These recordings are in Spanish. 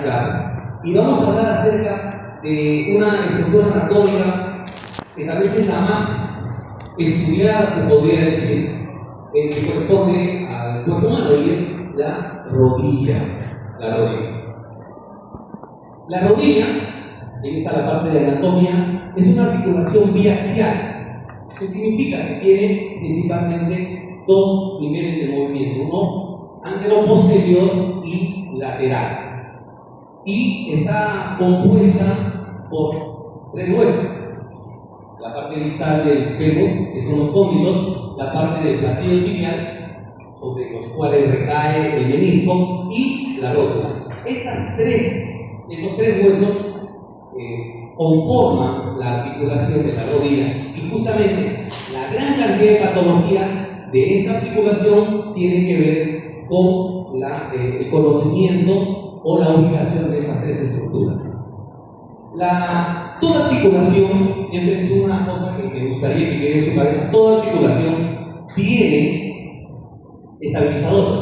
clase. Y vamos a hablar acerca de una estructura anatómica que tal vez es la más estudiada, se podría decir, que corresponde al cuerpo humano, y es la rodilla. La rodilla. La rodilla, ahí está la parte de anatomía, es una articulación biaxial, que significa que tiene principalmente dos niveles de movimiento, uno antero-posterior y lateral. Y está compuesta por tres huesos: la parte distal del fémur, que son los cóndilos, la parte del platillo tibial, sobre los cuales recae el menisco, y la rótula. Estos tres huesos conforman la articulación de la rodilla, y justamente la gran cantidad de patología de esta articulación tiene que ver con el conocimiento o la ubicación de estas tres estructuras. Toda articulación, y esto es una cosa que me gustaría que quede en su cabeza, toda articulación tiene estabilizadores.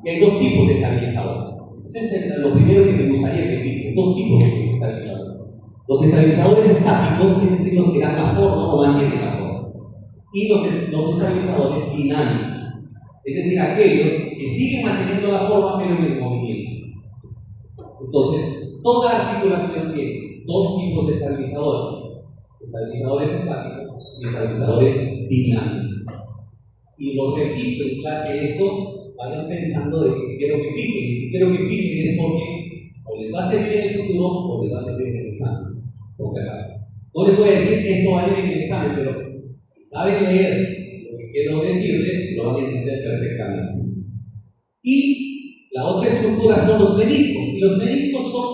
Y hay dos tipos de estabilizadores. Eso es lo primero que me gustaría que fijen: dos tipos de estabilizadores. Los estabilizadores estáticos, es decir, los que dan la forma o mantienen la forma. Y los estabilizadores dinámicos, es decir, aquellos que siguen manteniendo la forma pero en el movimiento. Entonces, toda articulación tiene dos tipos de estabilizadores: estabilizadores estáticos y estabilizadores dinámicos. Y lo repito en clase esto, vayan pensando de que quiero que fijen, y si quiero que fijen es porque o les va a servir en el futuro o les va a servir en el examen, por si acaso. No les voy a decir esto va a ir en el examen, pero si saben leer lo que quiero decirles, lo van a entender perfectamente. Y la otra estructura son los meniscos, y los meniscos son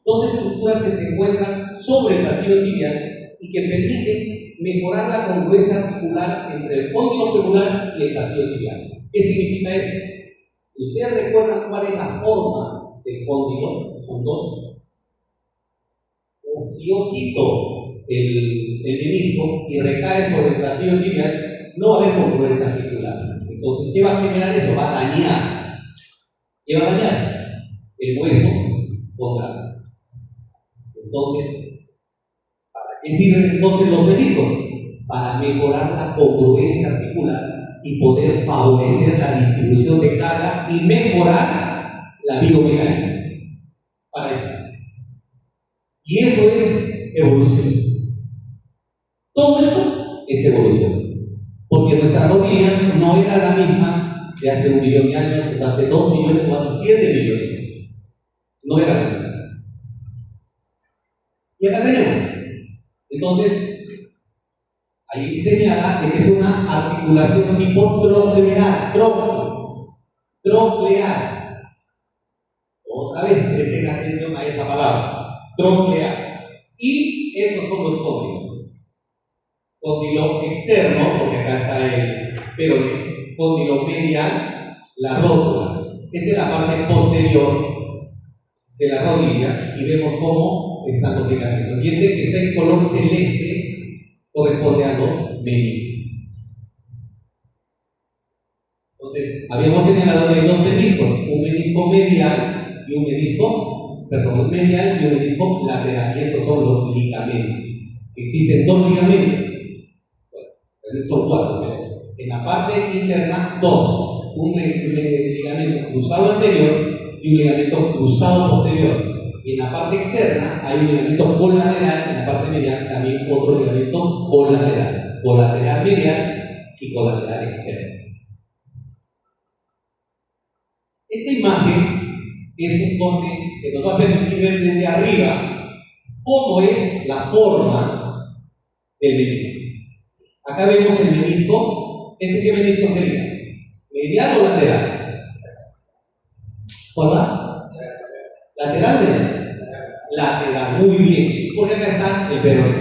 dos estructuras que se encuentran sobre el platillo tibial y que permiten mejorar la congruencia articular entre el cóndilo femoral y el platillo tibial. ¿Qué significa eso? Si ustedes recuerdan cuál es la forma del cóndilo, son dos. Si yo quito el menisco y recae sobre el platillo tibial, no va a haber congruencia articular. Entonces, ¿qué va a generar eso? Va a dañar. ¿Qué va a dañar? El hueso condral. Entonces, ¿para qué sirven entonces los meniscos? Para mejorar la congruencia articular y poder favorecer la distribución de carga y mejorar la biomecánica. Para eso. Y eso es evolución. Todo esto es evolución. Porque nuestra rodilla no era la misma de hace 1 millón de años, o hace 2 millones, o hace 7 millones de años. No era la misma. Y acá tenemos. Entonces, ahí señala que es una articulación tipo troclear. Troclear. Otra vez, presten atención a esa palabra. Troclear. Y estos son los cóndilos. Cóndilo externo, porque acá está el peroné. Cóndilo medial, la rótula. Esta es la parte posterior de la rodilla, y vemos cómo están los ligamentos. Y este que está en color celeste corresponde a los meniscos. Entonces, habíamos señalado que hay dos meniscos: un menisco medial y un menisco lateral. Y estos son los ligamentos. Existen dos ligamentos. Bueno, son 4, pero en la parte interna, 2. Un ligamento cruzado anterior y un ligamento cruzado posterior. Y en la parte externa hay un ligamento colateral, en la parte medial también otro ligamento colateral. Colateral medial y colateral externo. Esta imagen es un corte que nos va a permitir ver desde arriba cómo es la forma del menisco. Acá vemos el menisco. ¿Qué menisco sería? ¿Medial o lateral? ¿Cuál va? ¿Lateral o medial? Lateral, muy bien, porque acá está el peroné.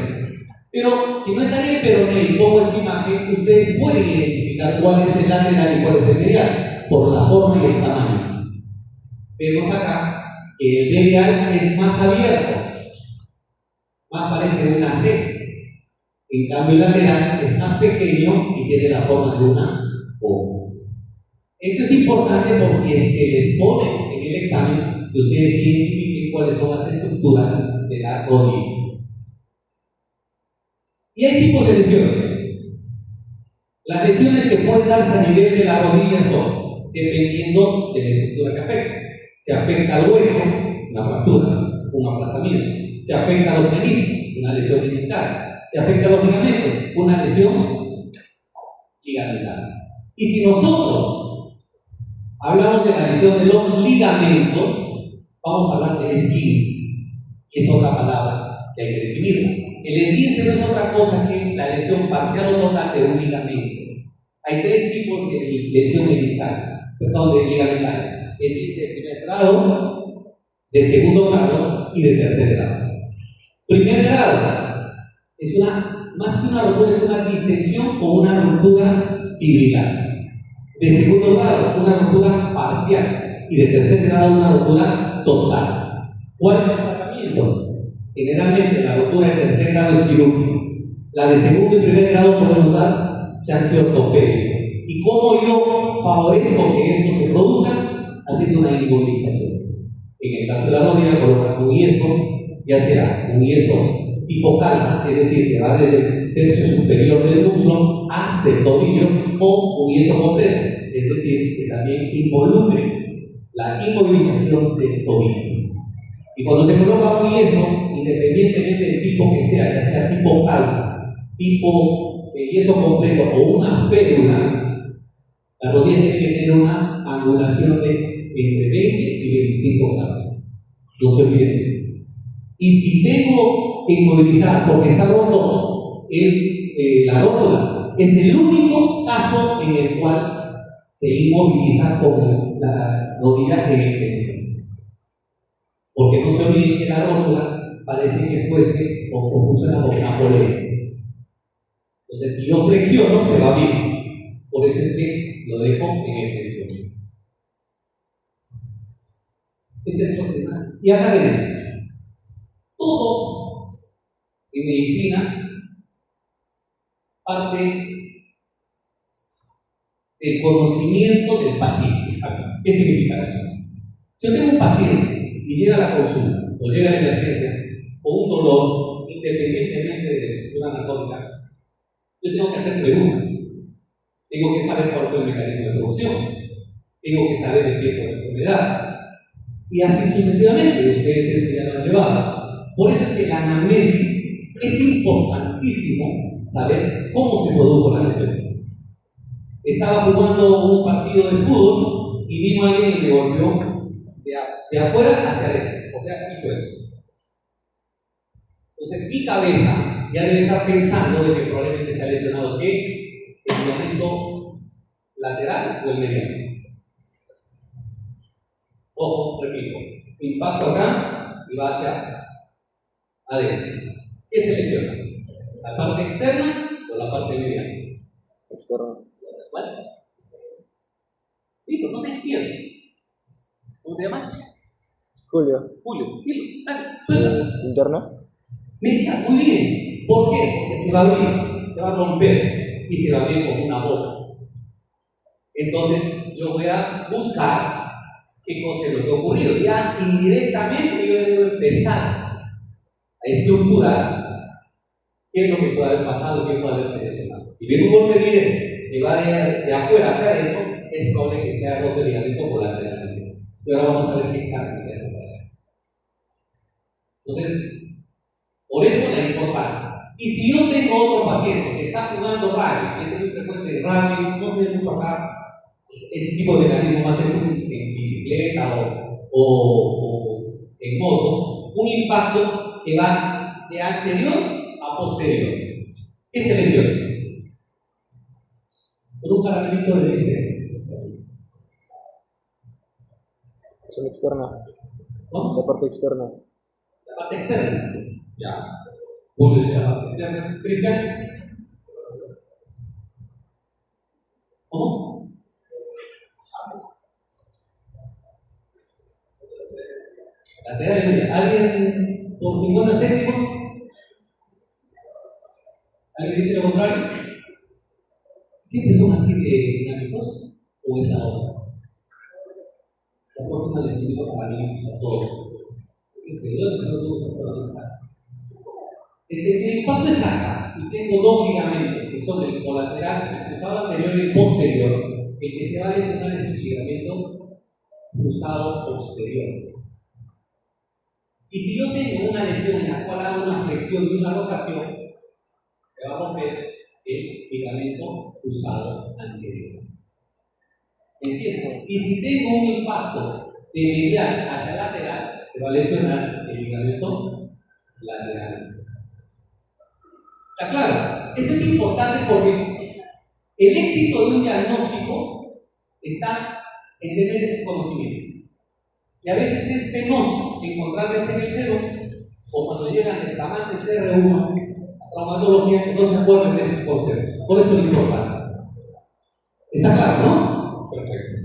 Pero si no estaría el peroné y pongo esta imagen, ustedes pueden identificar cuál es el lateral y cuál es el medial por la forma y el tamaño. Vemos acá que el medial es más abierto, más parece una C. En cambio, el lateral es más pequeño y tiene la forma de una O. Esto es importante por si es que les ponen en el examen que ustedes identifiquen cuáles son las estructuras de la rodilla. Y hay tipos de lesiones. Las lesiones que pueden darse a nivel de la rodilla son, dependiendo de la estructura que afecte. Se afecta al hueso, una fractura, un aplastamiento. Se afecta a los meniscos, una lesión meniscal. Se afecta a los ligamentos, una lesión ligamentar. Y si nosotros hablamos de la lesión de los ligamentos, vamos a hablar del esguince, que es otra palabra que hay que definirla. El esguince no es otra cosa que la lesión parcial o total de un ligamento. Hay tres tipos de lesión meniscal, de ligamentar. Esguince de primer grado, de segundo grado y de tercer grado. Primer grado es más que una rotura, es una distensión o una ruptura fibrilar. De segundo grado, una ruptura parcial. Y de tercer grado, una ruptura total. ¿Cuál es el tratamiento? Generalmente la ruptura de tercer grado es quirúrgica. La de segundo y primer grado podemos dar chance ortopédico. ¿Y cómo yo favorezco que esto se produzca? Haciendo una inmovilización. En el caso de la rodilla, colocar un yeso, ya sea un yeso tipo calza, es decir, que va desde el tercio superior del muslo hasta el tobillo, o un yeso completo, es decir, que también involucre la inmovilización del tobillo. Y cuando se coloca un yeso, independientemente del tipo que sea, ya sea tipo calza, tipo yeso completo o una férula, la rodilla tiene que tener una angulación de entre 20 y 25 grados. No se olviden eso. Y si tengo que inmovilizar porque está roto la rótula, es el único caso en el cual se inmoviliza con la rodilla en extensión. Porque no se olviden que la rótula parece que fuese o funciona como una polea. Entonces, si yo flexiono, se va bien. Por eso es que lo dejo en extensión. Este es ordenado. Y acá tenemos todo en medicina parte del conocimiento del paciente. ¿Qué significa eso? Si yo tengo un paciente y llega a la consulta o llega a la emergencia con un dolor, independientemente de la estructura anatómica, yo tengo que hacer preguntas. Tengo que saber cuál fue el mecanismo de producción. Tengo que saber el tiempo de la enfermedad. Y así sucesivamente. Ustedes eso ya lo han llevado. Por eso es que la anamnesis es importantísimo saber cómo se produjo la lesión. Estaba jugando un partido de fútbol y vino alguien y me golpeó de afuera hacia adentro. O sea, hizo eso. Entonces, mi cabeza ya debe estar pensando de que probablemente se ha lesionado ¿qué? El ligamento lateral o el mediano. Ojo, repito, impacto acá y va hacia adentro. ¿Qué se lesiona? ¿La parte externa o la parte mediana? Externa. ¿Cuál? Sí, pero no te despiertes. ¿Cómo te llamas? Julio. Julio, dilo, dale, suelta. ¿Interna? Media, muy bien. ¿Por qué? Porque se va a abrir, se va a romper y se va a abrir como una boca. Entonces, yo voy a buscar qué cosa es lo que ha ocurrido. Ya indirectamente yo debo empezar a estructurar qué es lo que puede haber pasado, qué puede haberse lesionado. Si viene un golpe directo que va de afuera hacia adentro, es probable que sea roto el ligamento colateralmente. Y ahora vamos a ver qué examen se hace para allá. Entonces, por eso la importancia. Y si yo tengo otro paciente que está jugando rugby, que es muy frecuente el rugby, no se ve mucho acá, ese tipo de mecanismo más es en bicicleta o en moto, un impacto que va de anterior a posterior. ¿Qué se lesiona? Con un caramelito de ese. Es una externa. ¿No? La parte externa. La parte externa. Ya. Julio dice la parte externa. ¿Cristian? ¿Cómo? Lateral y media. ¿Alguien por 50 céntimos? ¿Alguien dice lo contrario? ¿Siempre son así de dinámicos? ¿O es la otra? La por un agradecimiento para mí y a todos. Es que yo no puedo analizar. Es que si el impacto es acá y tengo dos ligamentos que son el colateral, el cruzado anterior y el posterior, el que se va a lesionar es el ligamento cruzado posterior. Y si yo tengo una lesión en la cual hago una flexión y una rotación, se va a romper el ligamento cruzado anterior. ¿Entiendes? Y si tengo un impacto de medial hacia lateral, se va a lesionar el ligamento lateral. ¿Está claro? Eso es importante porque el éxito de un diagnóstico está en tener estos conocimientos. Y a veces es penoso encontrarles en el cero, o cuando llegan el flamante CR1, a traumatología, que no se acuerden de esos conceptos. Por eso es la importancia. ¿Está claro, no? Perfecto.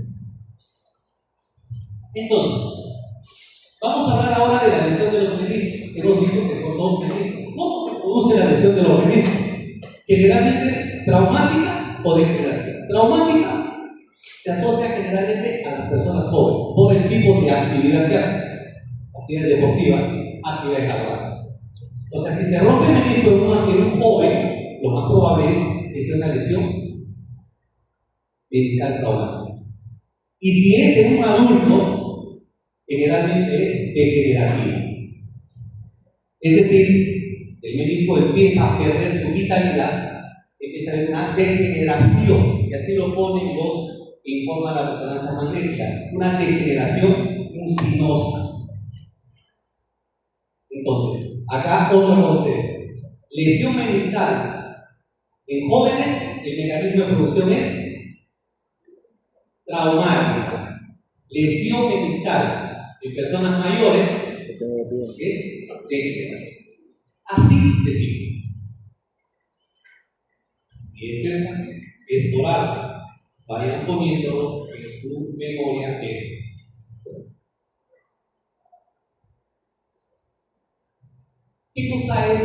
Entonces, vamos a hablar ahora de la lesión de los meniscos. Hemos visto que son dos meniscos. ¿Cómo se produce la lesión de los meniscos? Generalmente es traumática o degenerativa. Traumática se asocia generalmente a las personas jóvenes por el tipo de actividad que hacen. Actividades deportivas, actividades laborales. O sea, si se rompe el menisco en un joven, lo más probable es que sea una lesión meniscal traumática. Y si es en un adulto, generalmente es degenerativa. Es decir, el menisco empieza a perder su vitalidad, empieza a haber una degeneración, y así lo ponen los que informan la resonancia magnética, una degeneración mucinosa. Entonces, acá otro concepto. Lesión meniscal en jóvenes, el mecanismo de producción es traumático. Lesión meniscal en personas mayores es degeneración. Así de simple. Si es énfasis, es por algo. Vayan poniendo en su memoria eso. ¿Qué cosa es?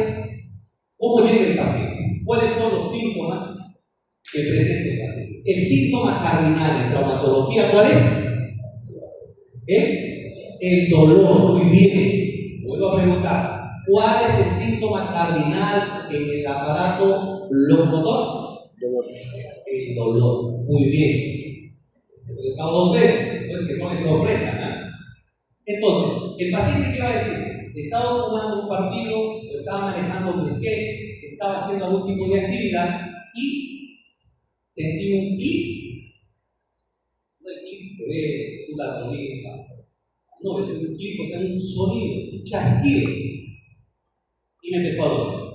¿Cómo llega el paciente? ¿Cuáles son los síntomas que presenta el paciente? El síntoma cardinal en traumatología, ¿cuál es? El dolor. Muy bien. Vuelvo a preguntar, ¿cuál es el síntoma cardinal en el aparato locomotor? El dolor. Muy bien. Se lo he preguntado dos veces, entonces que no le sorprendan, ¿eh? Entonces, ¿el paciente qué va a decir? Estaba jugando un partido, o estaba manejando un skate, estaba haciendo algún tipo de actividad y sentí un clic. No el clic que ve tú la rodilla, no, es un clic, o sea, un sonido, un chasquido. Y me empezó a doler.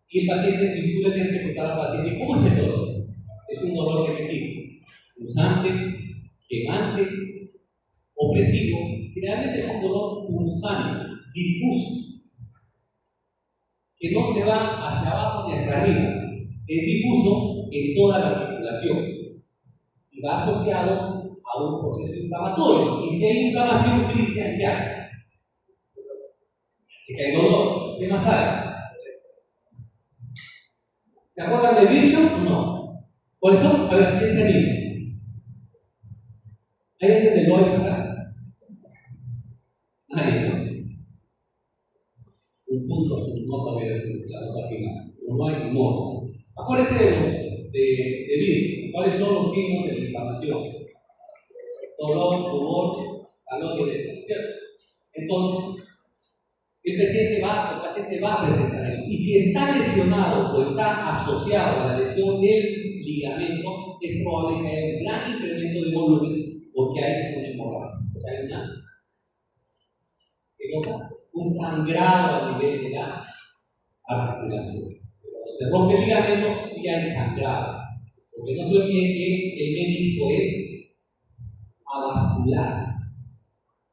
Y el paciente, y tú le tienes que preguntar al paciente, ¿cómo es el dolor? Es un dolor repetitivo, pulsante, quemante, opresivo. Generalmente es un dolor pulsante, difuso, que no se va hacia abajo ni hacia arriba. Es difuso en toda la articulación y va asociado a un proceso inflamatorio. Y si hay inflamación, Cristian, ¿qué hay? Así que hay dolor. ¿Qué más hay? ¿Se acuerdan del bicho? No. ¿Cuáles son? A ver, ¿qué se anima? ¿Hay alguien del Lois acá? Nadie, ¿no? Un punto, un nota de la nota final. No hay modo. Acuérdense de virus. ¿Cuáles son los signos de la inflamación? Dolor, rubor, calor y edema, ¿cierto? Entonces, el paciente va a presentar eso. Y si está lesionado o está asociado a la lesión del ligamento, es probable que haya un gran incremento de volumen porque hay una hemorragia. O sea, hay una un sangrado a nivel de la articulación. Cuando se rompe el ligamento, sí hay sangrado. Porque no se olviden que el menisco es avascular.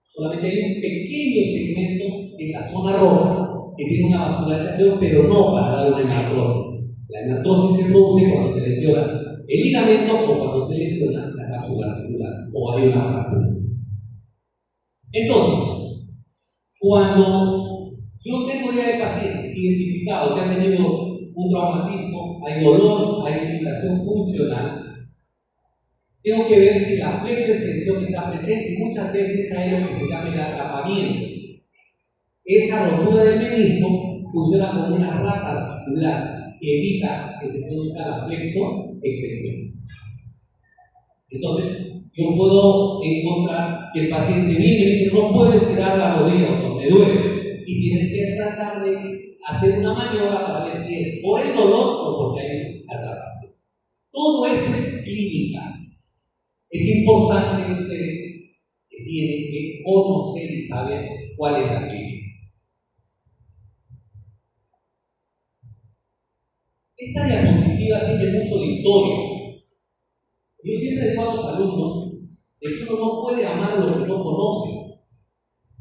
Solamente hay un pequeño segmento en la zona roja que tiene una vascularización, pero no para dar una hemartrosis. La hemartrosis se produce cuando se lesiona el ligamento o cuando se lesiona la cápsula articular o hay una fractura. Entonces, cuando yo tengo ya el paciente identificado que ha tenido un traumatismo, hay dolor, hay limitación funcional, tengo que ver si la flexoextensión está presente. Muchas veces hay lo que se llama el atrapamiento. Esa rotura del menisco funciona como una rata articular que evita que se produzca la flexoextensión. Entonces, yo puedo encontrar que el paciente viene y me dice, no puedo estirar la rodilla o me duele, y tienes que tratar de hacer una maniobra para ver si es por el dolor o porque hay atrapamiento. Todo eso es clínica. Es importante que ustedes tienen que conocer y saber cuál es la clínica. Esta diapositiva tiene mucho de historia. Yo siempre digo a los alumnos de que uno no puede amar lo que no conoce,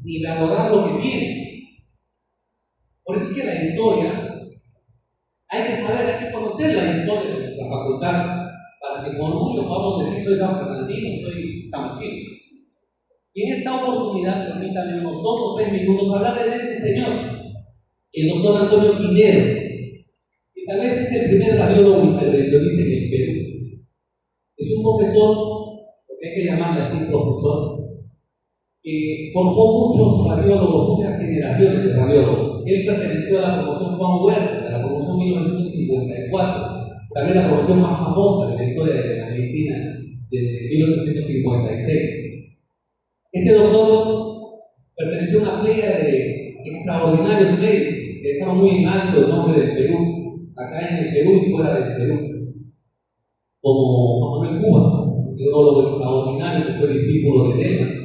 ni valorar lo que tiene. Por eso es que la historia, hay que saber, hay que conocer la historia de nuestra facultad, para que con orgullo podamos decir soy San Fernandino, soy San Martín. Y en esta oportunidad, permítanme unos 2 o 3 minutos hablar de este señor, el doctor Antonio Pinero, que tal vez es el primer radiólogo intervencionista en el Perú. Es un profesor, porque hay que llamarle así profesor, que forjó muchos radiólogos, muchas generaciones de radiólogos. Él perteneció a la promoción Juan Huerta, de la promoción 1954, también la promoción más famosa de la historia de la medicina de 1856. Este doctor perteneció a una playa de extraordinarios médicos que dejaron muy en alto el nombre del Perú, acá en el Perú y fuera del Perú, como Juan Manuel Cuba, un neurólogo extraordinario que fue discípulo de Delmas.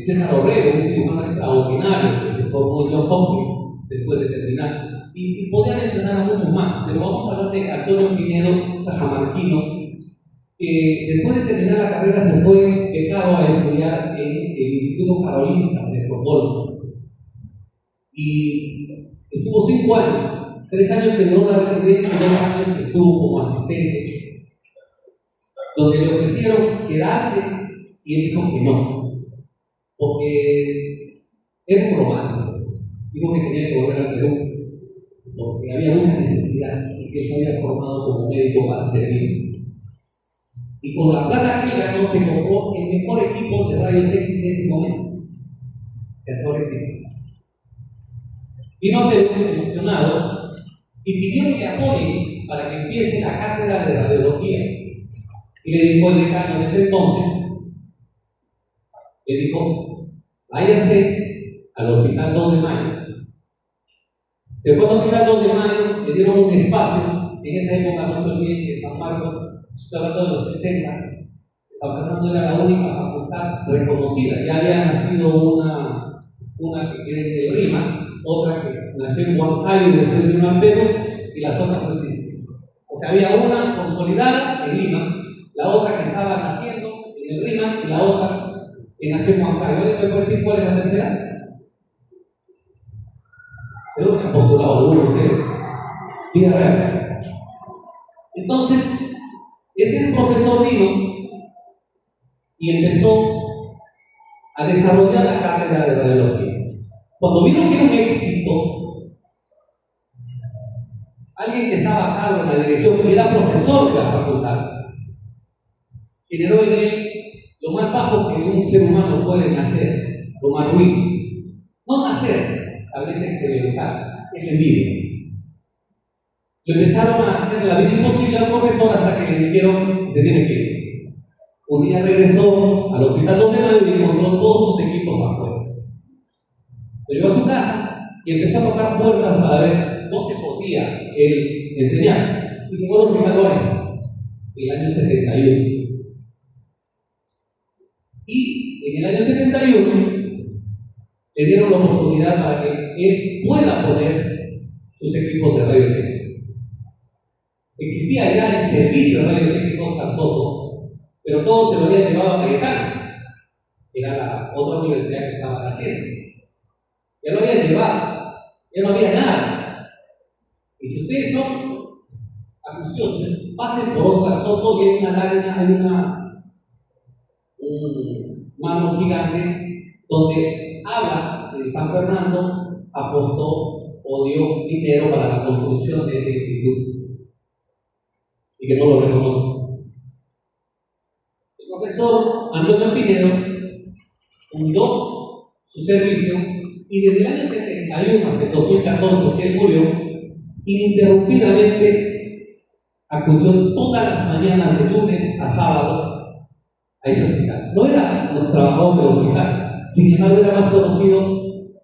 César Orrego, un cirujano extraordinario que se formó en Johns Hopkins después de terminar. Y podría mencionar a muchos más, pero vamos a hablar de Antonio Pinedo Cajamarquino, que después de terminar la carrera se fue becado a estudiar en el Instituto Karolinska de Estocolmo. Y estuvo 5 años, 3 años que duró la residencia y 2 años que estuvo como asistente, donde le ofrecieron quedarse y él dijo que no, porque era un romántico, dijo que tenía que volver al Perú, porque había mucha necesidad y que él se había formado como médico para servir. Y con la plata que él ganó se compró el mejor equipo de rayos X de ese momento, que hasta ahora existe. Vino a Perú emocionado y pidió que le apoyen para que empiece la cátedra de radiología. Y le dijo el decano de ese entonces, le dijo, váyase al Hospital 2 de Mayo. Se fue al Hospital 2 de Mayo, le dieron un espacio. En esa época no se olviden que San Marcos, estoy hablando de los 60, San Fernando era la única facultad reconocida. Ya había nacido una que queda en Lima, otra que nació en Huancayo y después vino al Perú, y las otras no existen. O sea, había una consolidada en Lima, la otra que estaba naciendo en el Lima y la otra que nació en Huancayo. ¿Alguien me puede decir cuál es la tercera? Seguro que han postulado algunos de ustedes. Vida real. Entonces, este profesor vino y empezó a desarrollar la cátedra de radiología. Cuando vieron que era un éxito, alguien que estaba a cargo de la dirección, que era profesor de la facultad, generó en él lo más bajo que un ser humano puede nacer, lo más ruin. No nacer, tal vez exteriorizar, es la envidia. Lo empezaron a hacer la vida imposible al profesor hasta que le dijeron que se tiene que ir. Un día regresó al Hospital 2 de Mayo y encontró todos sus equipos afuera. Lo llevó a su casa y empezó a tocar puertas para ver dónde podía él enseñar. Y se fue al Hospital Oeste en el año 71. Y en el año 71 le dieron la oportunidad para que él pueda poner sus equipos de rayos X. Existía ya el servicio de rayos X Oscar Soto, pero todo se lo había llevado a Cayetano, que era la otra universidad que estaba haciendo. Ya lo habían llevado, ya no había nada. Y si ustedes son acuciosos, pasen por Oscar Soto y hay una lámina, hay un mármol gigante donde habla de San Fernando apostó o dio dinero para la construcción de ese instituto y que no lo reconoce. profesor Antonio Pinedo fundó su servicio y desde el año 71 hasta el 2014, que él murió, ininterrumpidamente acudió todas las mañanas de lunes a sábado a ese hospital. No era un trabajador del hospital, sin embargo era más conocido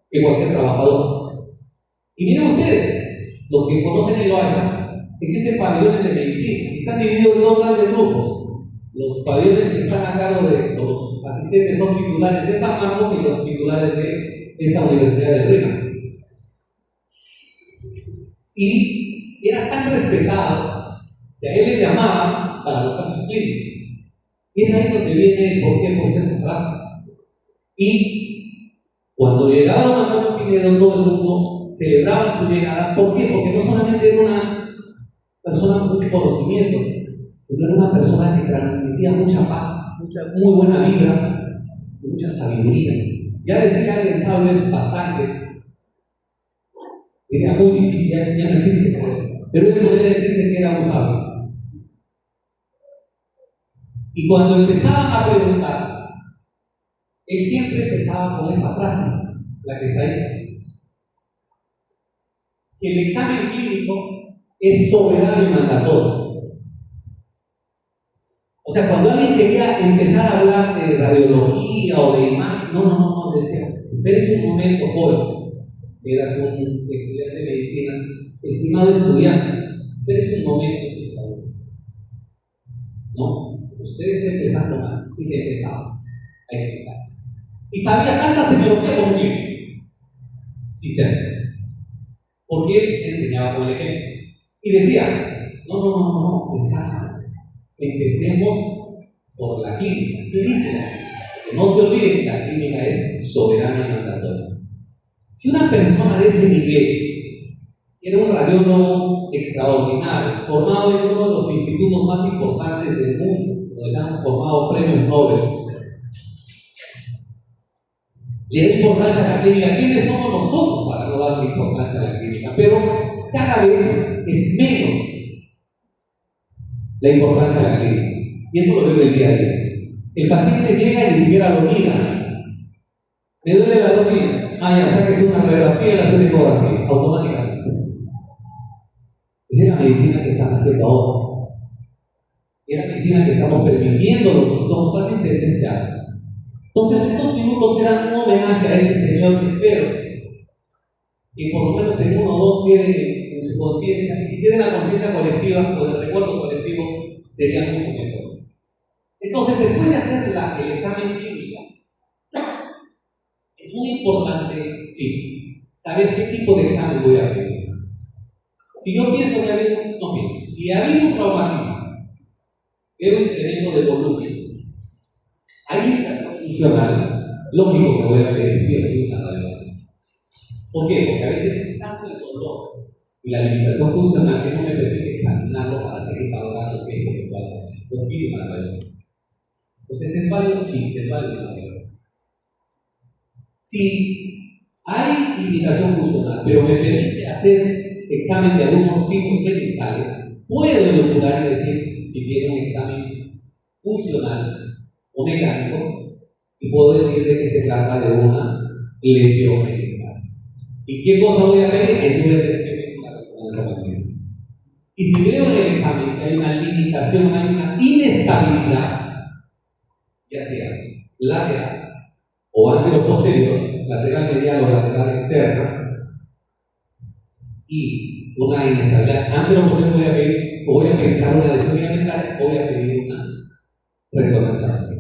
que cualquier trabajador. Y miren ustedes, los que conocen el OASA, existen pabellones de medicina, están divididos en dos grandes grupos. Los pabellones que están a cargo de los asistentes son titulares de San Marcos y los titulares de esta Universidad de Rima. Y era tan respetado que a él le llamaban para los casos clínicos. Y es ahí donde viene el por qué puse esa frase. Y cuando llegaba don Antonio Pinedo, todo el mundo celebraba su llegada. ¿Por qué? Porque no solamente era una persona con mucho conocimiento, sino era una persona que transmitía mucha paz, muy buena vibra y mucha sabiduría. Ya decir que alguien sabio es bastante, era muy difícil, ya no existe, pero él podría decirse que era un sabio. Y cuando empezaban a preguntar, él siempre empezaba con esta frase, la que está ahí: que el examen clínico es soberano y mandatorio. O sea, cuando alguien quería empezar a hablar de radiología o de imagen, no, decía, espérese un momento, joven. Si eras un estudiante de medicina, estimado estudiante, espérese un momento, por favor. No, usted está empezando mal, y te empezaba a explicar. Y sabía tanta semiología como un libro, sincero, porque él enseñaba con el ejemplo. Y decía, no, está mal. Empecemos por la clínica. ¿Qué dice la clínica? Que no se olviden que la clínica es soberana y mandatoria. Si una persona de ese nivel era un radiólogo extraordinario, formado en uno de los institutos más importantes del mundo, donde se han formado premios Nobel, le da importancia a la clínica. ¿Quiénes somos nosotros para no darle importancia a la clínica? Pero cada vez es menos la importancia de la clínica. Y eso lo veo el día a día. El paciente llega y ni siquiera lo mira. ¿Me duele la rodilla? Ya sáquese una radiografía y hace una ecografía, automáticamente. Esa es la medicina que están haciendo ahora. Y es la medicina que estamos permitiendo los que somos asistentes que hagan. Entonces, estos minutos eran un homenaje a este señor que espero que por lo menos en uno o dos quede en su conciencia, y si queda en la conciencia colectiva o del recuerdo colectivo, sería mucho mejor. Entonces, después de hacer el examen clínico, es muy importante, sí, saber qué tipo de examen voy a hacer. Si yo pienso que ha habido, si ha habido un traumatismo, veo incremento de volumen, hay limitación funcional, lógico que voy a pedir sí o sí una radiografía. ¿Por qué? Porque a veces es tanto el dolor y la limitación funcional que no me permite examinarlo para seguir valorando qué es lo que puedo hacer. Yo pido una radiografía. Entonces, ¿es válido? Sí, es válido una radiografía. Si hay limitación funcional, pero me permite hacer examen de algunos signos predistales, puedo elucubrar y decir si tiene un examen funcional o mecánico, y puedo decir de que se trata de una lesión predistal. ¿Y qué cosa voy a pedir? Es voy a tener que pedir una resonancia magnética. Y si veo en el examen que hay una limitación, hay una inestabilidad, ya sea lateral o anteroposterior, lateral medial o lateral externa, y una inestabilidad anteroposterior, voy a pensar una lesión ligamentaria, voy a pedir una resonancia magnética.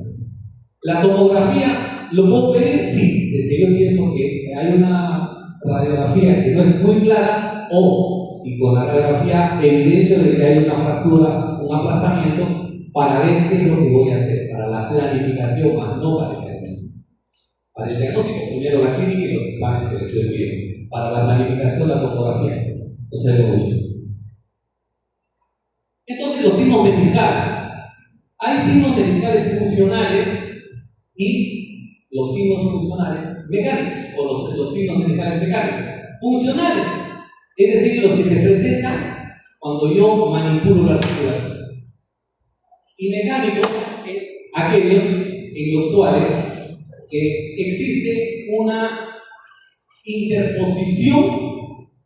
La tomografía, ¿lo puedo pedir? Sí, si es que yo pienso que hay una radiografía que no es muy clara, o si con la radiografía evidencio de que hay una fractura, un aplastamiento, para ver qué es lo que voy a hacer, para la planificación, más no para el diagnóstico. Para el diagnóstico, primero la clínica y los exámenes que le estoy pidiendo. Para la planificación, la tomografía, no se ve mucho. Entonces, los signos meniscales. Hay signos meniscales funcionales y los signos funcionales mecánicos, o los signos meniscales mecánicos. Funcionales, es decir, los que se presentan cuando yo manipulo la articulación. Y mecánicos es aquellos en los cuales existe una interposición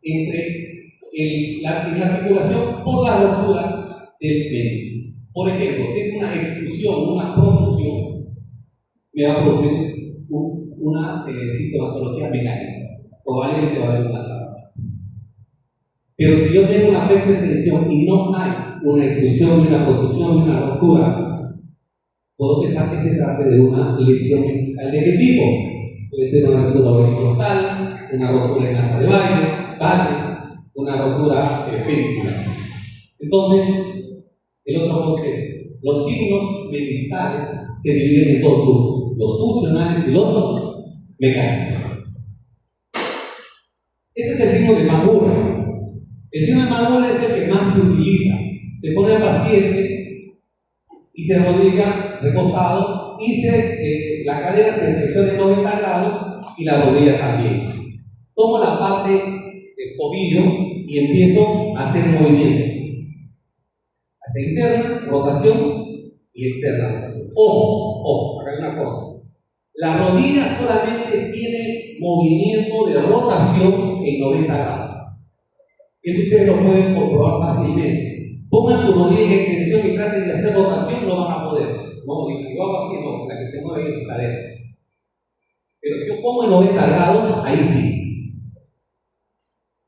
entre la articulación por la ruptura del menisco. Por ejemplo, tengo una exclusión, una protusión, me va a producir una sintomatología mecánica, probablemente va a haber una traba. Pero si yo tengo una flexo-extensión y no hay una exclusión, una protusión, una ruptura, puedo pensar que se trate de una lesión meniscal de qué tipo. Puede ser una ruptura horizontal, una ruptura en asa de valle, una ruptura pedicular. Entonces, el otro concepto, los signos meniscales se dividen en dos grupos, los funcionales y los mecánicos. Este es el signo de Magura. El signo de Magura es el que más se utiliza. Se pone al paciente y se rodilla recostado y la cadera se flexiona en 90 grados y la rodilla también. Tomo la parte del tobillo y empiezo a hacer movimiento. Hacia interna, rotación y externa rotación. Ojo, acá hay una cosa. La rodilla solamente tiene movimiento de rotación en 90 grados. Eso ustedes lo pueden comprobar fácilmente. Pongan su rodilla en extensión y traten de hacer rotación, no van a poder. No, yo hago así, no, la que se mueve es su cadera. Pero si yo pongo en 90 grados, ahí sí.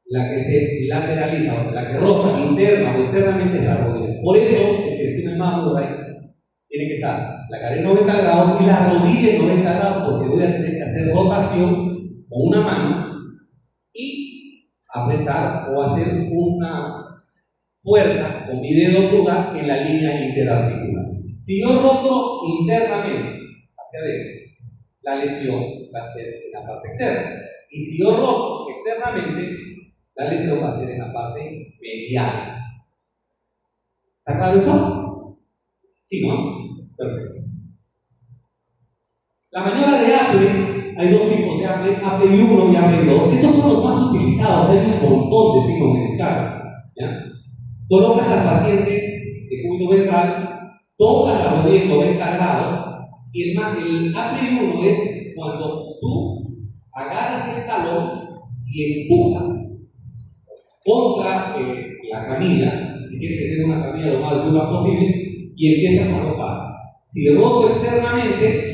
La que se lateraliza, o sea, la que rota interna o externamente es la rodilla. Por eso es que si no hay más tiene que estar la cadera en 90 grados y la rodilla en 90 grados, porque voy a tener que hacer rotación con una mano y apretar o hacer una fuerza con mi dedo pulgar en la línea interarticular. Si yo roto internamente hacia adentro, la lesión va a ser en la parte externa. Y si yo roto externamente, la lesión va a ser en la parte medial. ¿Está claro eso? Sí, ¿no? Perfecto. La maniobra de Aple, hay dos tipos de Aple, Aple 1 y Aple 2. Estos son los más utilizados, hay un montón de signos meniscales. ¿Ya? Colocas al paciente de cúbito ventral, doblas la rodilla en 90 grados, y el Aple 1 es cuando tú agarras el talón y empujas contra la camilla, que tiene que ser una camilla lo más dura posible, y empiezas a rotar. Si roto externamente,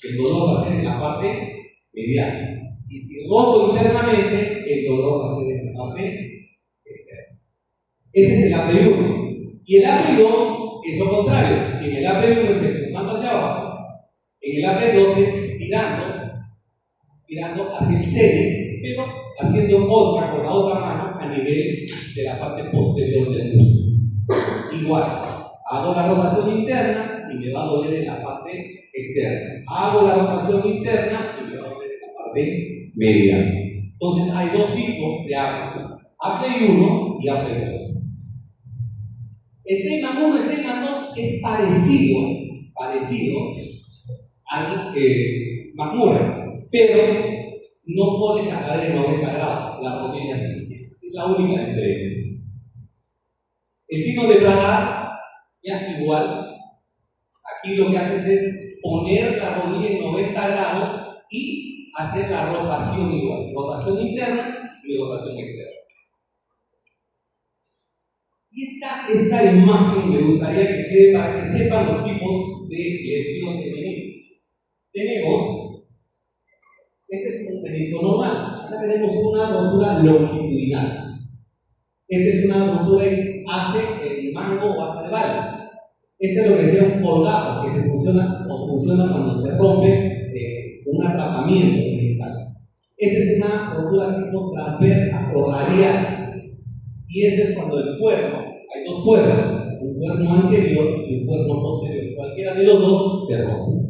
el dolor va a ser en la parte medial. Y si roto internamente, el dolor va a ser en la parte externa. Ese es el AP1. Y el AP2 es lo contrario. Si en el AP1 es empujando hacia abajo, en el AP2 es tirando hacia el sene, pero haciendo contra con la otra mano a nivel de la parte posterior del músculo. Igual, hago la rotación interna y me va a doler en la parte externa. Hago la rotación interna y me va a doler en la parte medial. Entonces hay dos tipos de Aple 1 y Aple 2. Steinman 1, Steinman 2 es parecido al Magura, pero no pones la cadera en 90 grados, la rodilla sí. Es la única diferencia. El signo de Braga, ya igual, aquí lo que haces es poner la rodilla en 90 grados y hacer la rotación igual, rotación interna y rotación externa. Y esta imagen me gustaría que quede para que sepan los tipos de lesión de meniscos. Este es un menisco normal. Acá tenemos una rotura longitudinal. Esta es una rotura en el mango o asa de valle. Este es lo que sea un colgado, que se funciona cuando se rompe un atrapamiento meniscal. Esta es una rotura tipo transversa o radial. Y este es cuando el cuerno, hay dos cuernos, un cuerno anterior y un cuerno posterior. Cualquiera de los dos se rompe.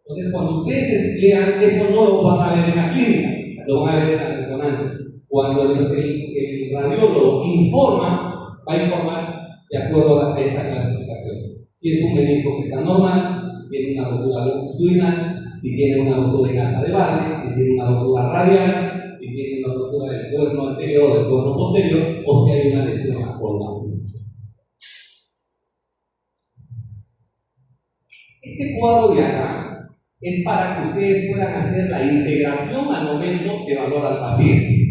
Entonces, cuando ustedes lean esto, no lo van a ver en la clínica, lo van a ver en la resonancia. Cuando el radiólogo va a informar de acuerdo a esta clasificación. Si es un menisco que está normal, si tiene una rotura longitudinal, si tiene una rotura en asa de valle, si tiene una rotura radial, si tiene una rotura del cuerno anterior o del cuerno posterior, o si hay una lesión acordada. Este cuadro de acá es para que ustedes puedan hacer la integración al momento de evaluar al paciente.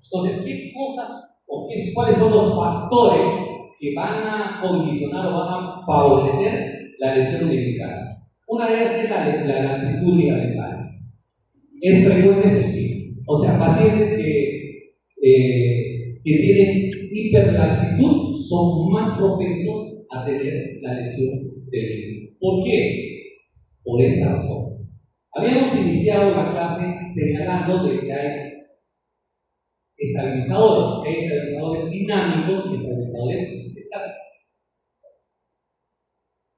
Entonces, ¿qué cosas o cuáles son los factores que van a condicionar o van a favorecer la lesión meniscal? Una de ellas es la laxitud ligamentaria. Es frecuente, eso sí. O sea, pacientes que tienen hiperlaxitud son más propensos a tener la lesión del menisco. ¿Por qué? Por esta razón. Habíamos iniciado la clase señalando de que hay estabilizadores. Hay estabilizadores dinámicos y estabilizadores estáticos.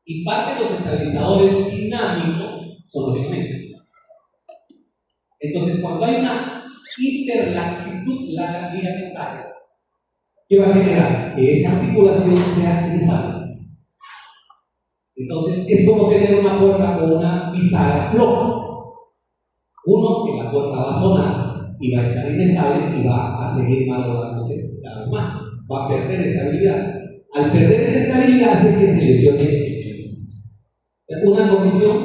Y parte de los estabilizadores dinámicos son los ligamentos. Entonces, cuando hay una hiperlaxitud ligamentaria, ¿qué va a generar? Que esa articulación sea inestable. Entonces, es como tener una puerta con una bisagra floja. Uno, que la puerta va a sonar y va a estar inestable y va a seguir malográndose cada vez más. Va a perder estabilidad. Al perder esa estabilidad, hace que se lesione el menisco. O sea, una condición,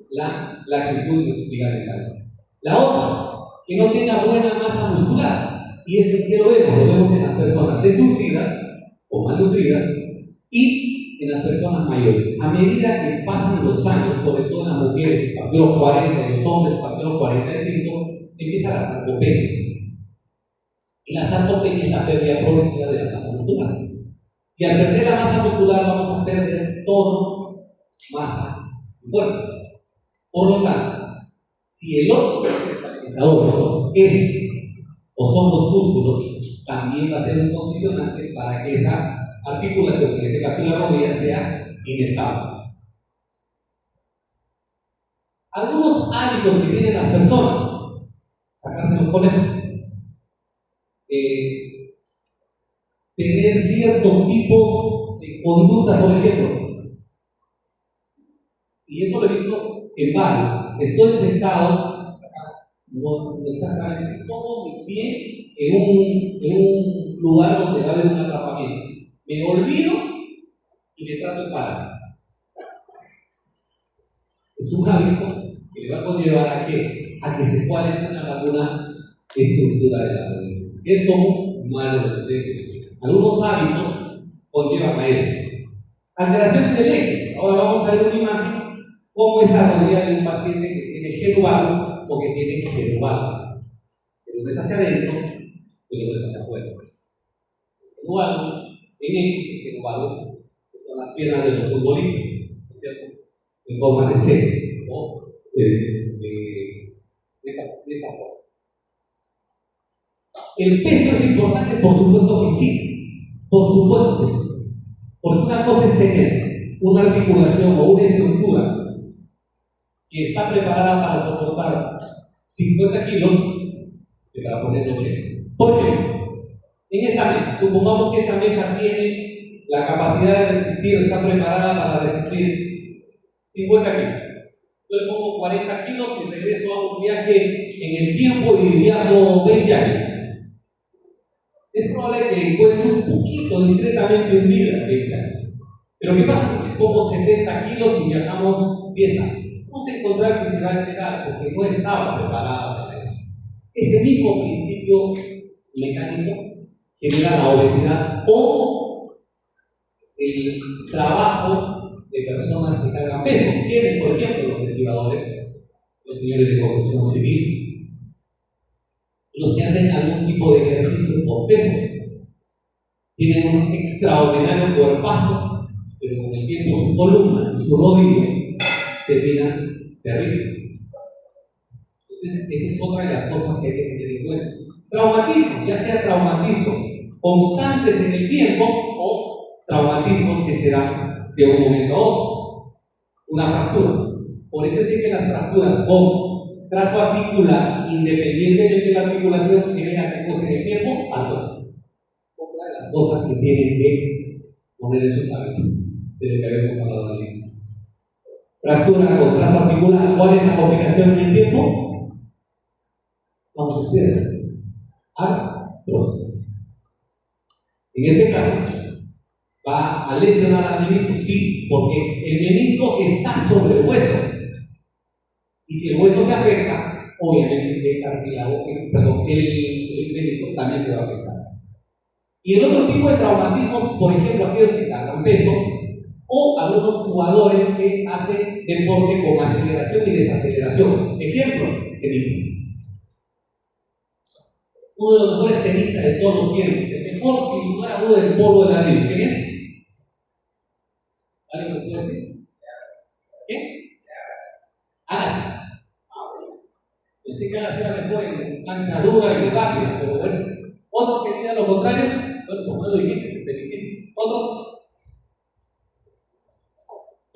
la laxitud ligamentaria. La otra, que no tenga buena masa muscular. Y esto que lo vemos en las personas desnutridas o malnutridas y en las personas mayores. A medida que pasan los años, sobre todo en las mujeres, a partir de los 40, en los hombres, a partir de los 45, empieza la sarcopenia. Y la sarcopenia es la pérdida progresiva de la masa muscular. Y al perder la masa muscular vamos a perder tono, masa y fuerza. Por lo tanto, si el otro estabilizador es o son los músculos, también va a ser un condicionante para que esa articulación, en este caso la rodilla, sea inestable. Algunos hábitos que tienen las personas, sacarse los conejos, tener cierto tipo de conducta, por ejemplo, y esto lo he visto en varios. Estoy sentado, no exactamente, pongo mis pies en un lugar donde va a haber un atrapamiento. Me olvido y me trato de parar. Es un hábito que le va a conllevar a que se pueda lesionar alguna estructura de la rodilla. Es como malo lo que ustedes dicen. Algunos hábitos conllevan a eso. Alteraciones del eje. Ahora vamos a ver una imagen. ¿Cómo es la rodilla de un paciente que tiene genubalo o que tiene genubalo? Que lo ves hacia adentro y lo ves hacia afuera. Genubalo, en X, genubalo, que son las piernas de los futbolistas, ¿no es cierto? En forma de C o de esta forma. ¿El peso es importante? Por supuesto que sí. Por supuesto que sí. Porque una cosa es tener una articulación o una estructura que está preparada para soportar 50 kilos que para poner 80. ¿Por qué? En esta mesa, supongamos que esta mesa tiene la capacidad de resistir, está preparada para resistir 50 kilos. Yo le pongo 40 kilos y regreso a un viaje en el tiempo y viajo 20 años. Es probable que encuentre un poquito discretamente en vida 20 años. Pero ¿qué pasa si le pongo 70 kilos y viajamos 10 años? Vamos a encontrar que se va a enterar porque no estaba preparada para eso. Ese mismo principio mecánico genera la obesidad o el trabajo de personas que cargan peso. ¿Quiénes, por ejemplo? Los estibadores, los señores de construcción civil, los que hacen algún tipo de ejercicio por peso. Tienen un extraordinario cuerpazo, pero con el tiempo su columna y su rodilla terminan terrible. Entonces, esa es otra de las cosas que hay que tener en cuenta. Traumatismos, ya sea traumatismos constantes en el tiempo o traumatismos que se dan de un momento a otro. Una fractura. Por eso es que las fracturas con trazo articular, independientemente de la articulación, genera que en el tiempo algo. Otra de las cosas que tienen que poner en su cabeza, de lo que habíamos hablado al inicio. Fractura con trazo articular. ¿Cuál es la complicación en el tiempo? Vamos a estudiar. Artrosis. En este caso, ¿Va a lesionar al menisco? Sí, porque el menisco está sobre el hueso. Y si el hueso se afecta, obviamente el cartílago, el menisco también se va a afectar. Y el otro tipo de traumatismos, por ejemplo, aquellos que cargan peso, o algunos jugadores que hacen deporte con aceleración y desaceleración. Ejemplo, tenistas. Uno de los mejores tenistas de todos los tiempos, el mejor, sin lugar a duda, del polvo de ladrillo. ¿Quién es? ¿Alguien me puede decir? ¿Qué? Agassi. Pensé que Agassi era mejor en cancha dura y rápida, pero bueno. Otro que diga lo contrario, bueno, como no lo dijiste, te felicito.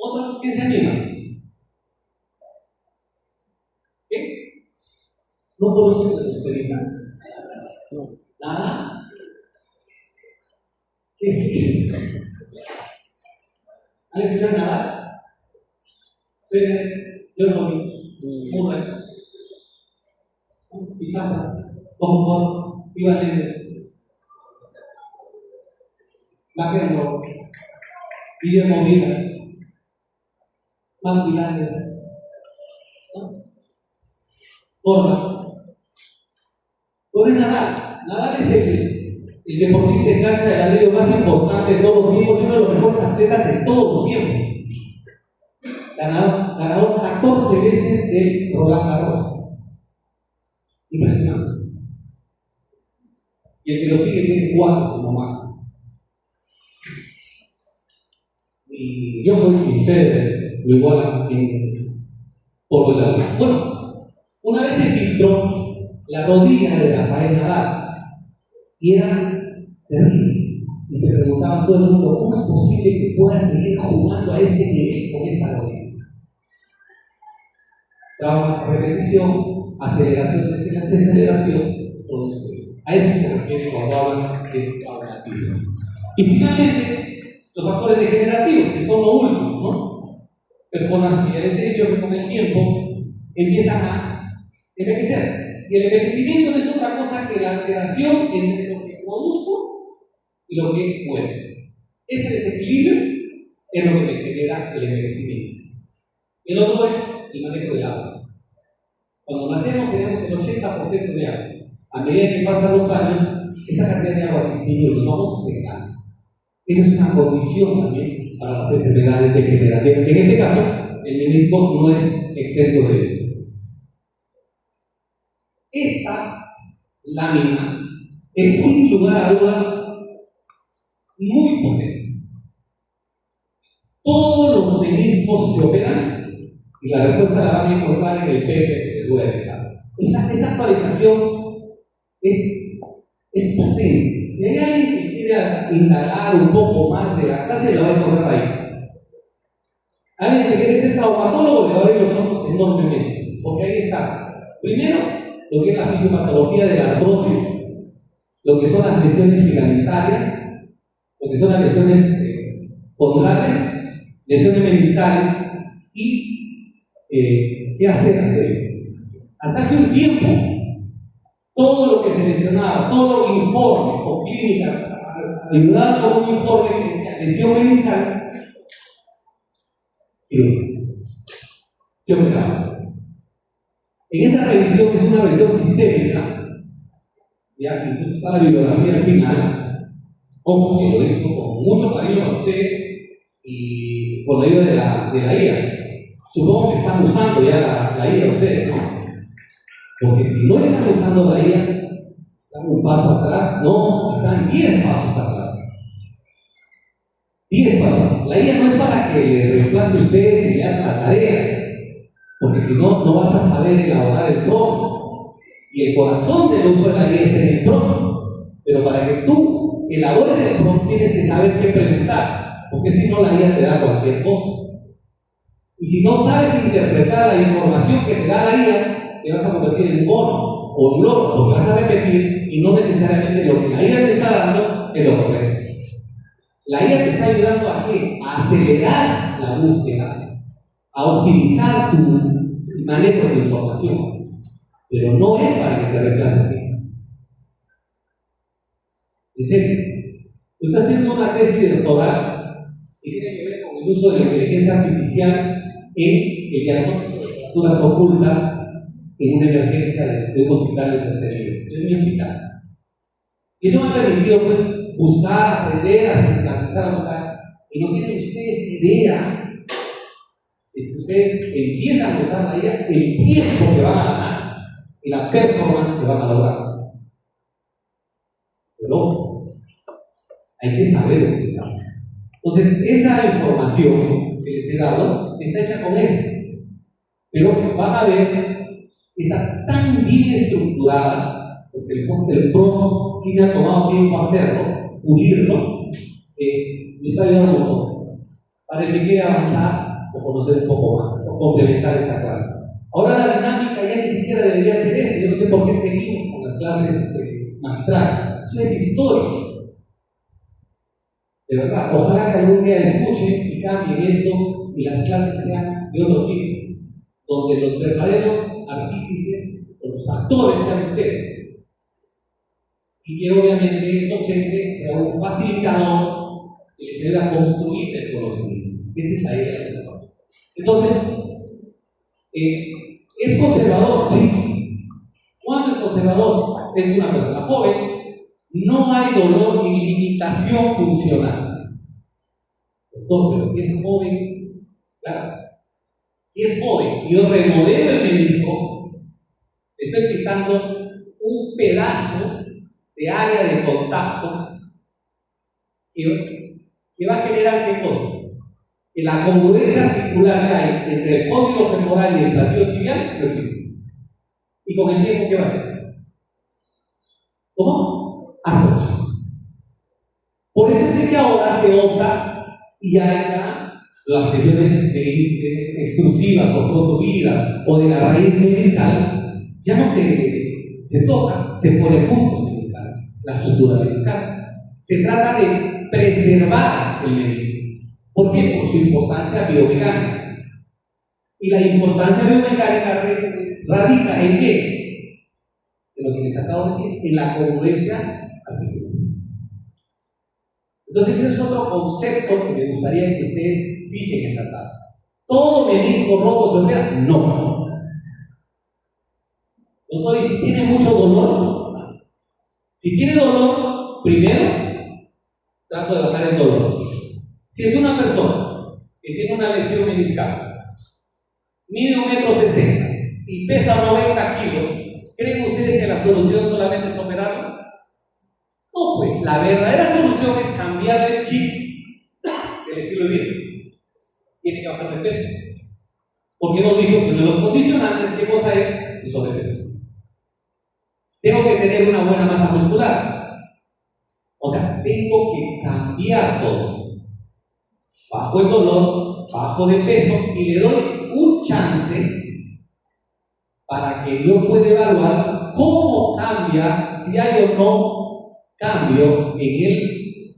Otro, ¿quién se anima? ¿Qué? ¿No conocen de los tenistas? No. ¿Nada? ¿Qué es eso? ¿Alguien que sabe nadar? Yo lo vi. Muy bueno. Pizarra. Ojo, iba a leer. Vaquero. Guillermo Viva. Más Milagro. ¿No? Forma. ¿Cómo es nadar? Nadar es el deportista en cancha de ladrillo más importante de todos los tiempos y uno de los mejores atletas de todos los tiempos. Ganador 14 veces de Roland Garros. Impresionante. Y el que lo sigue tiene 4 como máximo. Y Djokovic y Federer lo igualan por el lado. Bueno, una vez se filtró la rodilla de Rafael Nadal y era terrible. Y se preguntaba a todo el mundo, ¿cómo es posible que pueda seguir jugando a este nivel con esta rodilla? Traumas de repetición, aceleración, desaceleración, todo eso. A eso se refiere cuando hablan de traumatismo. Y finalmente, los factores degenerativos, que son lo último, ¿no? Personas que ya les he dicho que con el tiempo empiezan a envejecer. Y el envejecimiento no es otra cosa que la alteración entre lo que produzco y lo que muere. Ese desequilibrio es lo que te genera el envejecimiento. El otro es el manejo del agua. Cuando nacemos tenemos el 80% de agua. A medida que pasan los años, esa cantidad de agua disminuye, nos vamos secando. Esa es una condición también para las enfermedades degenerativas, que en este caso el menisco no es exento de ello. Esta lámina es sin lugar a duda muy potente. Todos los meniscos se operan y la respuesta la van a encontrar en el PDF que les voy a dejar. Esa actualización es potente. Si hay alguien que quiera indagar un poco más de la clase, la va a encontrar ahí. Alguien que quiere ser traumatólogo le va a abrir los ojos enormemente, porque ahí está. Primero, lo que es la fisiopatología de la artrosis, lo que son las lesiones ligamentarias, lo que son las lesiones condrales, lesiones meniscales y qué hacer ante ello. Hasta hace un tiempo, todo lo que se lesionaba, todo informe o clínica, ayudar con un informe que decía lesión meniscal, se operaba. En esa revisión, que es una revisión sistémica, ya incluso está la bibliografía al final, ojo, que lo he hecho con mucho cariño para ustedes y con la ayuda de la IA. Supongo que están usando ya la IA ustedes, ¿no? Porque si no están usando la IA, están un paso atrás, no, están 10 pasos atrás. 10 pasos. La IA no es para que le reemplace a usted y le haga la tarea, porque si no, no vas a saber elaborar el prompt. Y el corazón del uso de la IA está en el prompt. Pero para que tú elabores el prompt, tienes que saber qué preguntar, porque si no, la IA te da cualquier cosa. Y si no sabes interpretar la información que te da la IA, te vas a convertir en mono o en loco, porque vas a repetir y no necesariamente lo que la IA te está dando es lo correcto. La IA te está ayudando a ¿qué? A acelerar la búsqueda, a optimizar tu manejo de información, pero no es para que te reemplace a ti. En serio, Estoy haciendo una tesis doctoral que tiene que ver con el uso de la inteligencia artificial en el diagnóstico de fracturas ocultas en una emergencia de un hospital de tercer nivel. Es mi hospital. Y eso me ha permitido, pues, buscar, aprender, a sistematizar, a buscar. Y no tienen ustedes idea, si ustedes empiezan a usar la idea, el tiempo que van a ganar y la performance que van a lograr. Pero hay que saber lo que saben. Entonces, esa información que les he dado está hecha con eso. Pero van a ver, está tan bien estructurada, porque el prompt sí me ha tomado tiempo hacerlo, pulirlo, me está ayudando un montón. Para el que quiere avanzar o conocer un poco más, o complementar esta clase. Ahora la dinámica ya ni siquiera debería ser esto. Yo no sé por qué seguimos con las clases magistrales. Eso es historia. De verdad, ojalá que algún día escuchen y cambien esto y las clases sean de otro tipo, donde los verdaderos artífices o los actores sean ustedes. Y que obviamente el docente sea un facilitador que les ayude a construir el conocimiento. Esa es la idea de la cosa. Entonces, ¿es conservador? Sí. ¿Cuándo es conservador? Es una persona joven. No hay dolor ni limitación funcional. Doctor, pero si es joven, claro. Si es joven y yo remodelo el menisco, estoy quitando un pedazo de área de contacto que va a generar ¿qué cosa? Que la congruencia articular que hay entre el cóndilo femoral y el platillo tibial no existe. Y con el tiempo, ¿qué va a hacer? ¿Cómo? Atroz. Por eso es de que ahora se opta y hay ya las lesiones extrusivas o protubidas o de la raíz meniscal, ya no se toca, se pone puntos meniscales, la sutura meniscal. Se trata de preservar el menisco. ¿Por qué? Por su importancia biomecánica. Y la importancia biomecánica radica en qué? En lo que les acabo de decir, en la congruencia articular. Entonces, ese es otro concepto que me gustaría que ustedes fijen esta tarde. ¿Todo menisco roto se opera? No. Doctor, ¿y si tiene mucho dolor? Si tiene dolor, primero, trato de bajar el dolor. Si es una persona que tiene una lesión meniscal, mide 1,60 m y pesa 90 kilos, ¿creen ustedes que la solución solamente es operarlo? No, pues la verdadera solución es cambiar el chip del estilo de vida. Tiene que bajar de peso. Porque hemos visto que uno de los condicionantes, ¿qué cosa es? El sobrepeso. Tengo que tener una buena masa muscular. O sea, tengo que cambiar todo. Bajo el dolor, bajo de peso y le doy un chance para que yo pueda evaluar cómo cambia, si hay o no cambio en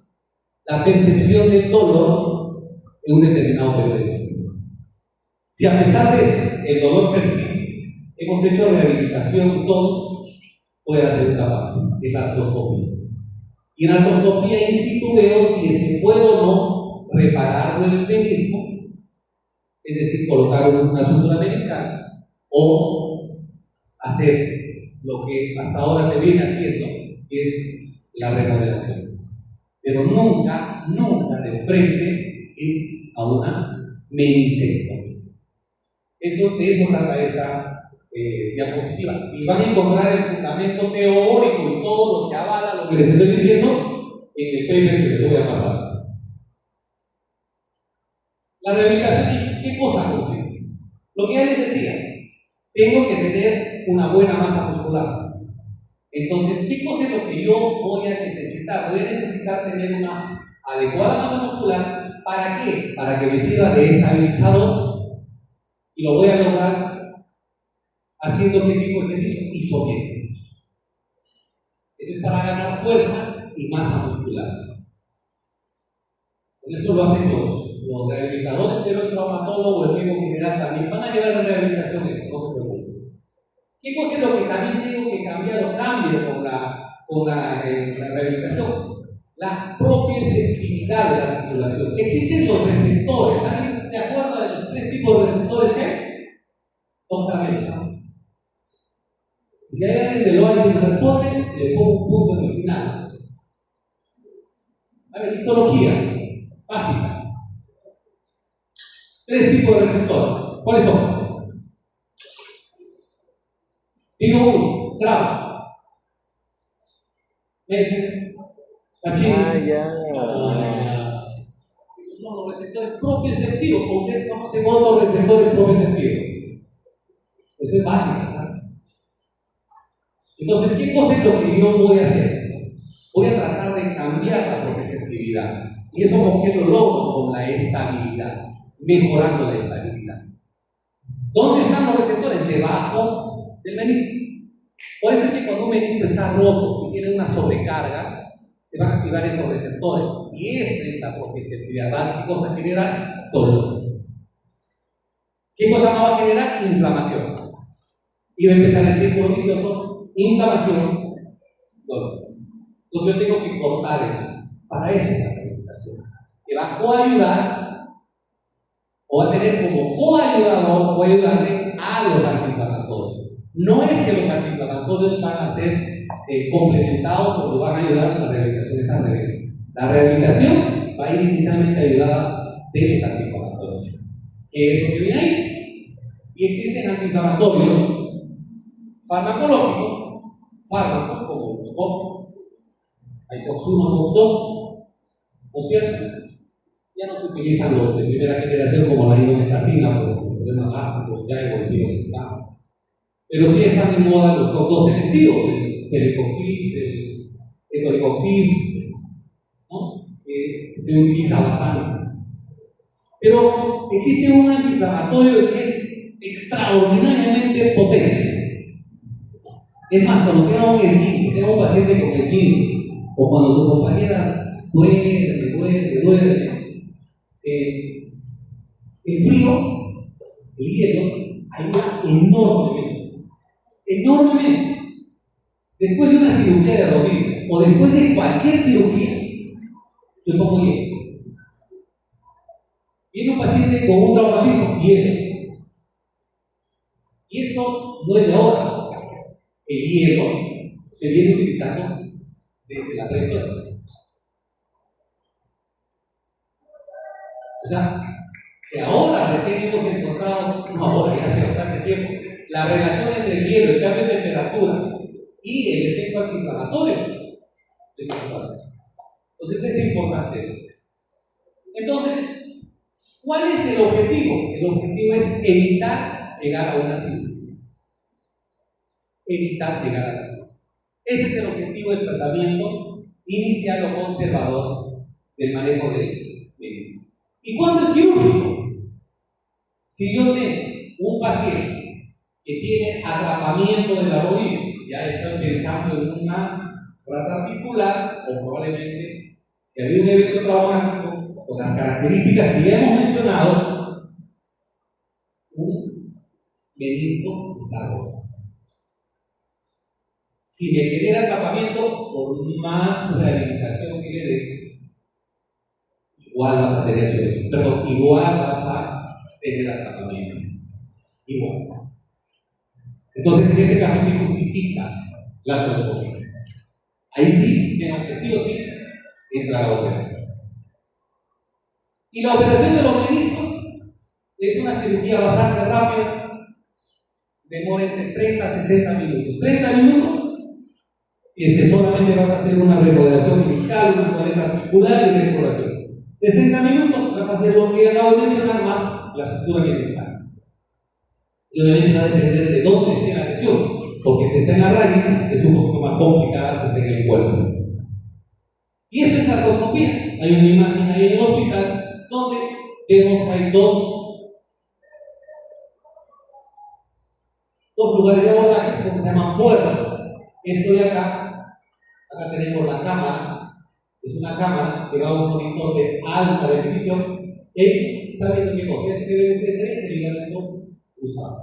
la percepción del dolor en un determinado periodo de tiempo. Si a pesar de eso el dolor persiste, hemos hecho rehabilitación y todo, puede hacer una parte, que es la artroscopía. Y en la artroscopía in situ veo si es que puedo o no reparar el menisco, es decir, colocar una sutura meniscal o hacer lo que hasta ahora se viene haciendo, que es la remodelación. Pero nunca de frente ir a una menisectomía. De eso trata esta diapositiva. Y van a encontrar el fundamento teórico y todo lo que avala lo que les estoy diciendo en el paper que les voy a pasar. La rehabilitación, ¿qué cosa consiste? Lo que ya les decía, tengo que tener una buena masa muscular. Entonces, ¿qué cosa es lo que yo voy a necesitar? Voy a necesitar tener una adecuada masa muscular. ¿Para qué? Para que me sirva de estabilizador. Y lo voy a lograr haciendo qué tipo de ejercicio isométricos. Eso es para ganar fuerza y masa muscular. Con eso lo hacen los rehabilitadores, pero el traumatólogo, el médico general también van a llevar a rehabilitación, eso no se preocupen. ¿Qué cosa es lo que también tengo que cambiar o cambio con la rehabilitación? la propioceptividad de la articulación. Existen los receptores. ¿Alguien se acuerda de los 3 tipos de receptores que hay? Otra vez. Si hay alguien de Loaiza que me responde, le pongo un punto en el final. A ver, histología básica. 3 tipos de receptores. ¿Cuáles son? Digo uno, claro. Ese, la chica. Ya. Esos son los receptores propioceptivos. Ustedes conocen otros receptores propioceptivos. Eso es básico, ¿sabes? Entonces, ¿qué cosa es lo que yo voy a hacer? Voy a tratar de cambiar la propioceptividad. ¿Y eso con qué lo logro? Con la estabilidad, mejorando la estabilidad. ¿Dónde están los receptores? Debajo del menisco. Por eso es que cuando un menisco está roto y tiene una sobrecarga, se van a activar estos receptores. Y esa es la propioceptividad. ¿Qué cosa genera? Dolor. ¿Qué cosa va a generar? Inflamación. Y va a empezar el círculo vicioso, inflamación, dolor. Entonces yo tengo que cortar eso. Para eso es la rehabilitación. Que va a coayudar, o va a tener como coayudador, coayudante a los antiinflamatorios. No es que los antiinflamatorios van a ser complementados o los van a ayudar con la rehabilitación, es al revés. La rehabilitación va a ir inicialmente ayudada de los antiinflamatorios. ¿Qué es lo que viene ahí? Y existen antiinflamatorios farmacológicos, fármacos como los COX, hay COX-1, COX-2, ¿no es cierto? Ya no se utilizan los de primera generación como la indometacina por problemas gástricos, ya hay tiroxicam. Pero sí están de moda los COX-2 selectivos, el celecoxib, el etolicoxib, ¿no? Que se utiliza bastante. Pero existe un antiinflamatorio que es extraordinariamente potente. Es más, cuando tenga un esguince, tenga un paciente con esguince, o cuando tu compañera duerme, el frío, el hielo, ayuda enormemente. Después de una cirugía de rodilla, o después de cualquier cirugía, yo pongo hielo. Viene un paciente con un traumatismo, hielo. Y esto no es de ahora. El hielo se viene utilizando desde la prehistoria. O sea, que ahora recién hemos encontrado, no ahora, ya hace bastante tiempo, la relación entre el hielo, el cambio de temperatura y el efecto antiinflamatorio es importante. Entonces es importante eso. Entonces, ¿cuál es el objetivo? El objetivo es evitar llegar a una cirugía. Evitar llegar a la cirugía. Ese es el objetivo del tratamiento inicial o conservador del manejo del menisco. ¿Y cuándo es quirúrgico? Si yo tengo un paciente que tiene atrapamiento de la rodilla, ya estoy pensando en una rata articular o probablemente si ha habido un evento traumático con las características que ya hemos mencionado, un menisco está roto. Si me genera atrapamiento, por más rehabilitación que le dé, igual vas a tener igual vas a tener atrapamiento. Igual. Entonces, en ese caso sí justifica la artroscopia. Ahí sí, tengo que sí o sí entra la operación. Y la operación de los meniscos es una cirugía bastante rápida, demora entre 30 a 60 minutos. 30 minutos, si es que solamente vas a hacer una remodelación meniscal, una coleta articular y una exploración. 60 minutos vas a hacer lo que acabo de mencionar, más la sutura meniscal. Y obviamente va a depender de dónde esté la lesión, porque si está en la raíz es un poquito más complicada si está en el cuerpo. Y eso es la artroscopía. Hay una imagen ahí en el hospital donde vemos hay dos lugares de abordaje que se llaman puertas. Esto de acá tenemos la cámara, es una cámara que va a un monitor de alta definición. Se está viendo qué cosa. Este que ven ustedes ahí es el ligamento cruzado.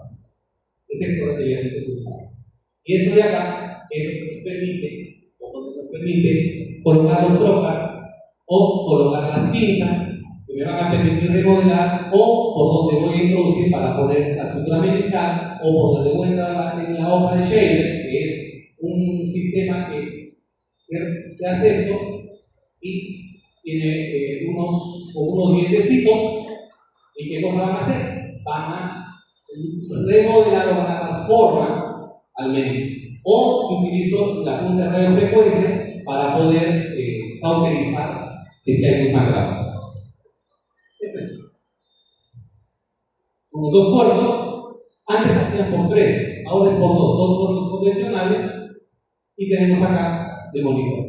Detector de ligamento cruzado. Y esto de acá es lo que nos permite, colocar los trocas o colocar las pinzas que me van a permitir remodelar, o por donde voy a introducir para poner la sutura meniscal, o por donde voy a entrar en la hoja de Shaver, que es un sistema que hace esto y tiene unos dientecitos. ¿Y qué cosa van a hacer? Van a remodelar o van a transformar al menisco. O si utilizo la punta de radiofrecuencia para poder cauterizar si es que hay un sangrado. Esto es. Son dos puertos. Antes hacían por 3, ahora es por 2 puertos convencionales y tenemos acá de monitor.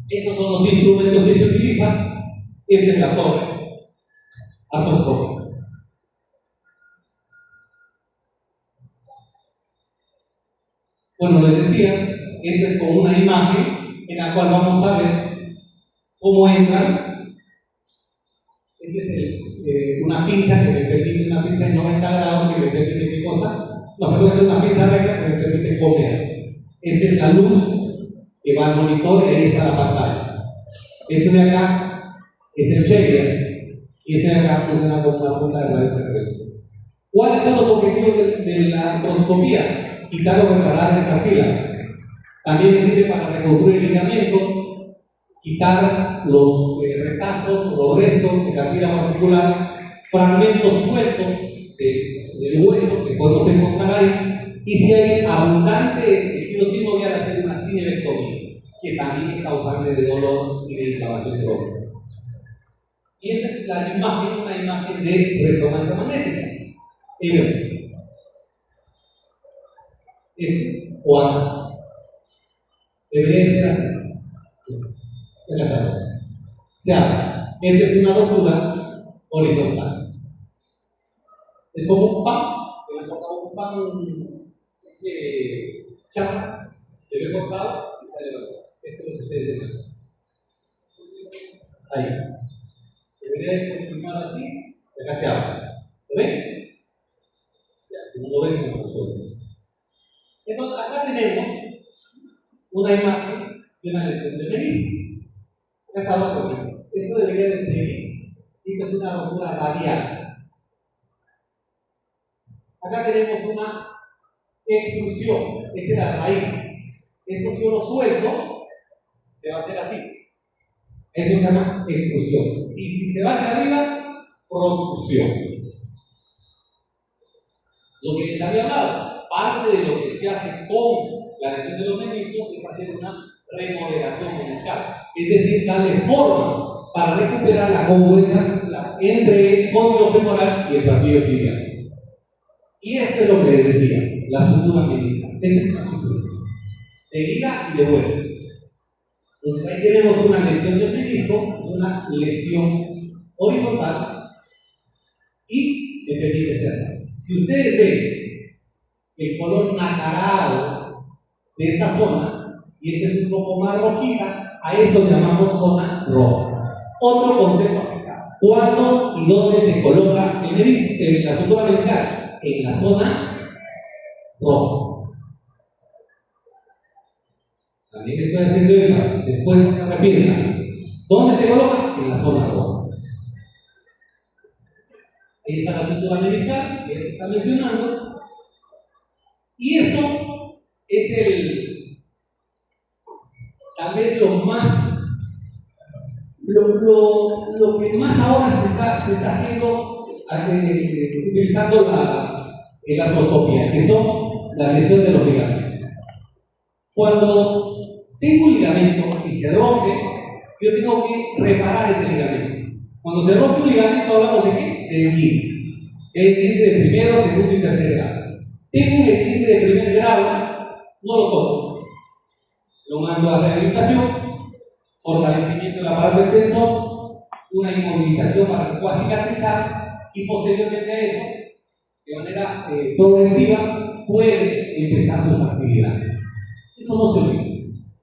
Estos son los instrumentos que se utilizan. Esta es la torre artroscópica. Bueno, les decía, esta es como una imagen en la cual vamos a ver cómo entran. Esta es una pinza que me permite, una pinza de 90 grados que me permite ¿qué cosa? No, perdón, es una pinza recta que me permite copiar. Esta es la luz que va al monitor y ahí está la pantalla. Este de acá es el shader y este de acá funciona como una punta de radiofrecuencia. ¿Cuáles son los objetivos de la artroscopía? Quitar o reparar el cartílago. También me sirve para reconstruir ligamentos, quitar los retazos o los restos de cartílago articular, fragmentos sueltos del hueso que podemos encontrar ahí, y si hay abundante tejido sinovial, hacer una cinevectomía, que también es causante de dolor y de inflamación del órgano. Y esta es la imagen, una imagen de resonancia magnética. Y bien, esto, o acá, debería ser así. Se abre. Esta es una rotura horizontal. Es como un pan, que me cortaba un pan, chapa, que me he cortado y sale la otra. Esto es lo que ustedes ven. Ahí. Debería continuar así, y acá se abre. ¿Lo ven? Ya, si no lo ven, me lo suelto. Entonces, acá tenemos una imagen de una lesión del menisco. Acá está la correcta. Esto debería de seguir. Esta es una rotura radial. Acá tenemos una extrusión. Esta es la raíz. Esto, si yo lo suelto, se va a hacer así. Eso se llama extrusión. Y si se va hacia arriba, protrusión. Lo que les había hablado, parte de lo que se hace con la lesión de los meniscos es hacer una remodelación meniscal, es decir, darle forma para recuperar la congruencia entre el cóndilo femoral y el cartílago tibial. Y esto es lo que les decía, la sutura meniscal. Esa es una sutura de ida y de vuelta. Entonces ahí tenemos una lesión del menisco, es una lesión horizontal y me permite cerrar. Si ustedes ven el color nacarado de esta zona, y este es un poco más rojita, a eso llamamos zona roja. Otro concepto aplicado. ¿Cuándo y dónde se coloca el menisco, la sutura meniscal? En la zona roja. También estoy haciendo énfasis, después no se arrepientan. ¿Dónde se coloca? En la zona roja. Ahí está la sutura meniscal, que ya se está mencionando. Y esto es tal vez lo que más ahora se está haciendo utilizando la artroscopía, que son la lesión de los ligamentos. Cuando tengo un ligamento y se rompe, yo tengo que reparar ese ligamento. Cuando se rompe un ligamento, hablamos de qué? De esguince. Esguince de primero, segundo y tercer grado. Tengo un esguince de primer grado, no lo toco. Lo mando a rehabilitación, fortalecimiento del aparato extensor, una inmovilización para que pueda cicatrizar y posteriormente a eso, de manera progresiva, puede empezar sus actividades. Eso no se olvida.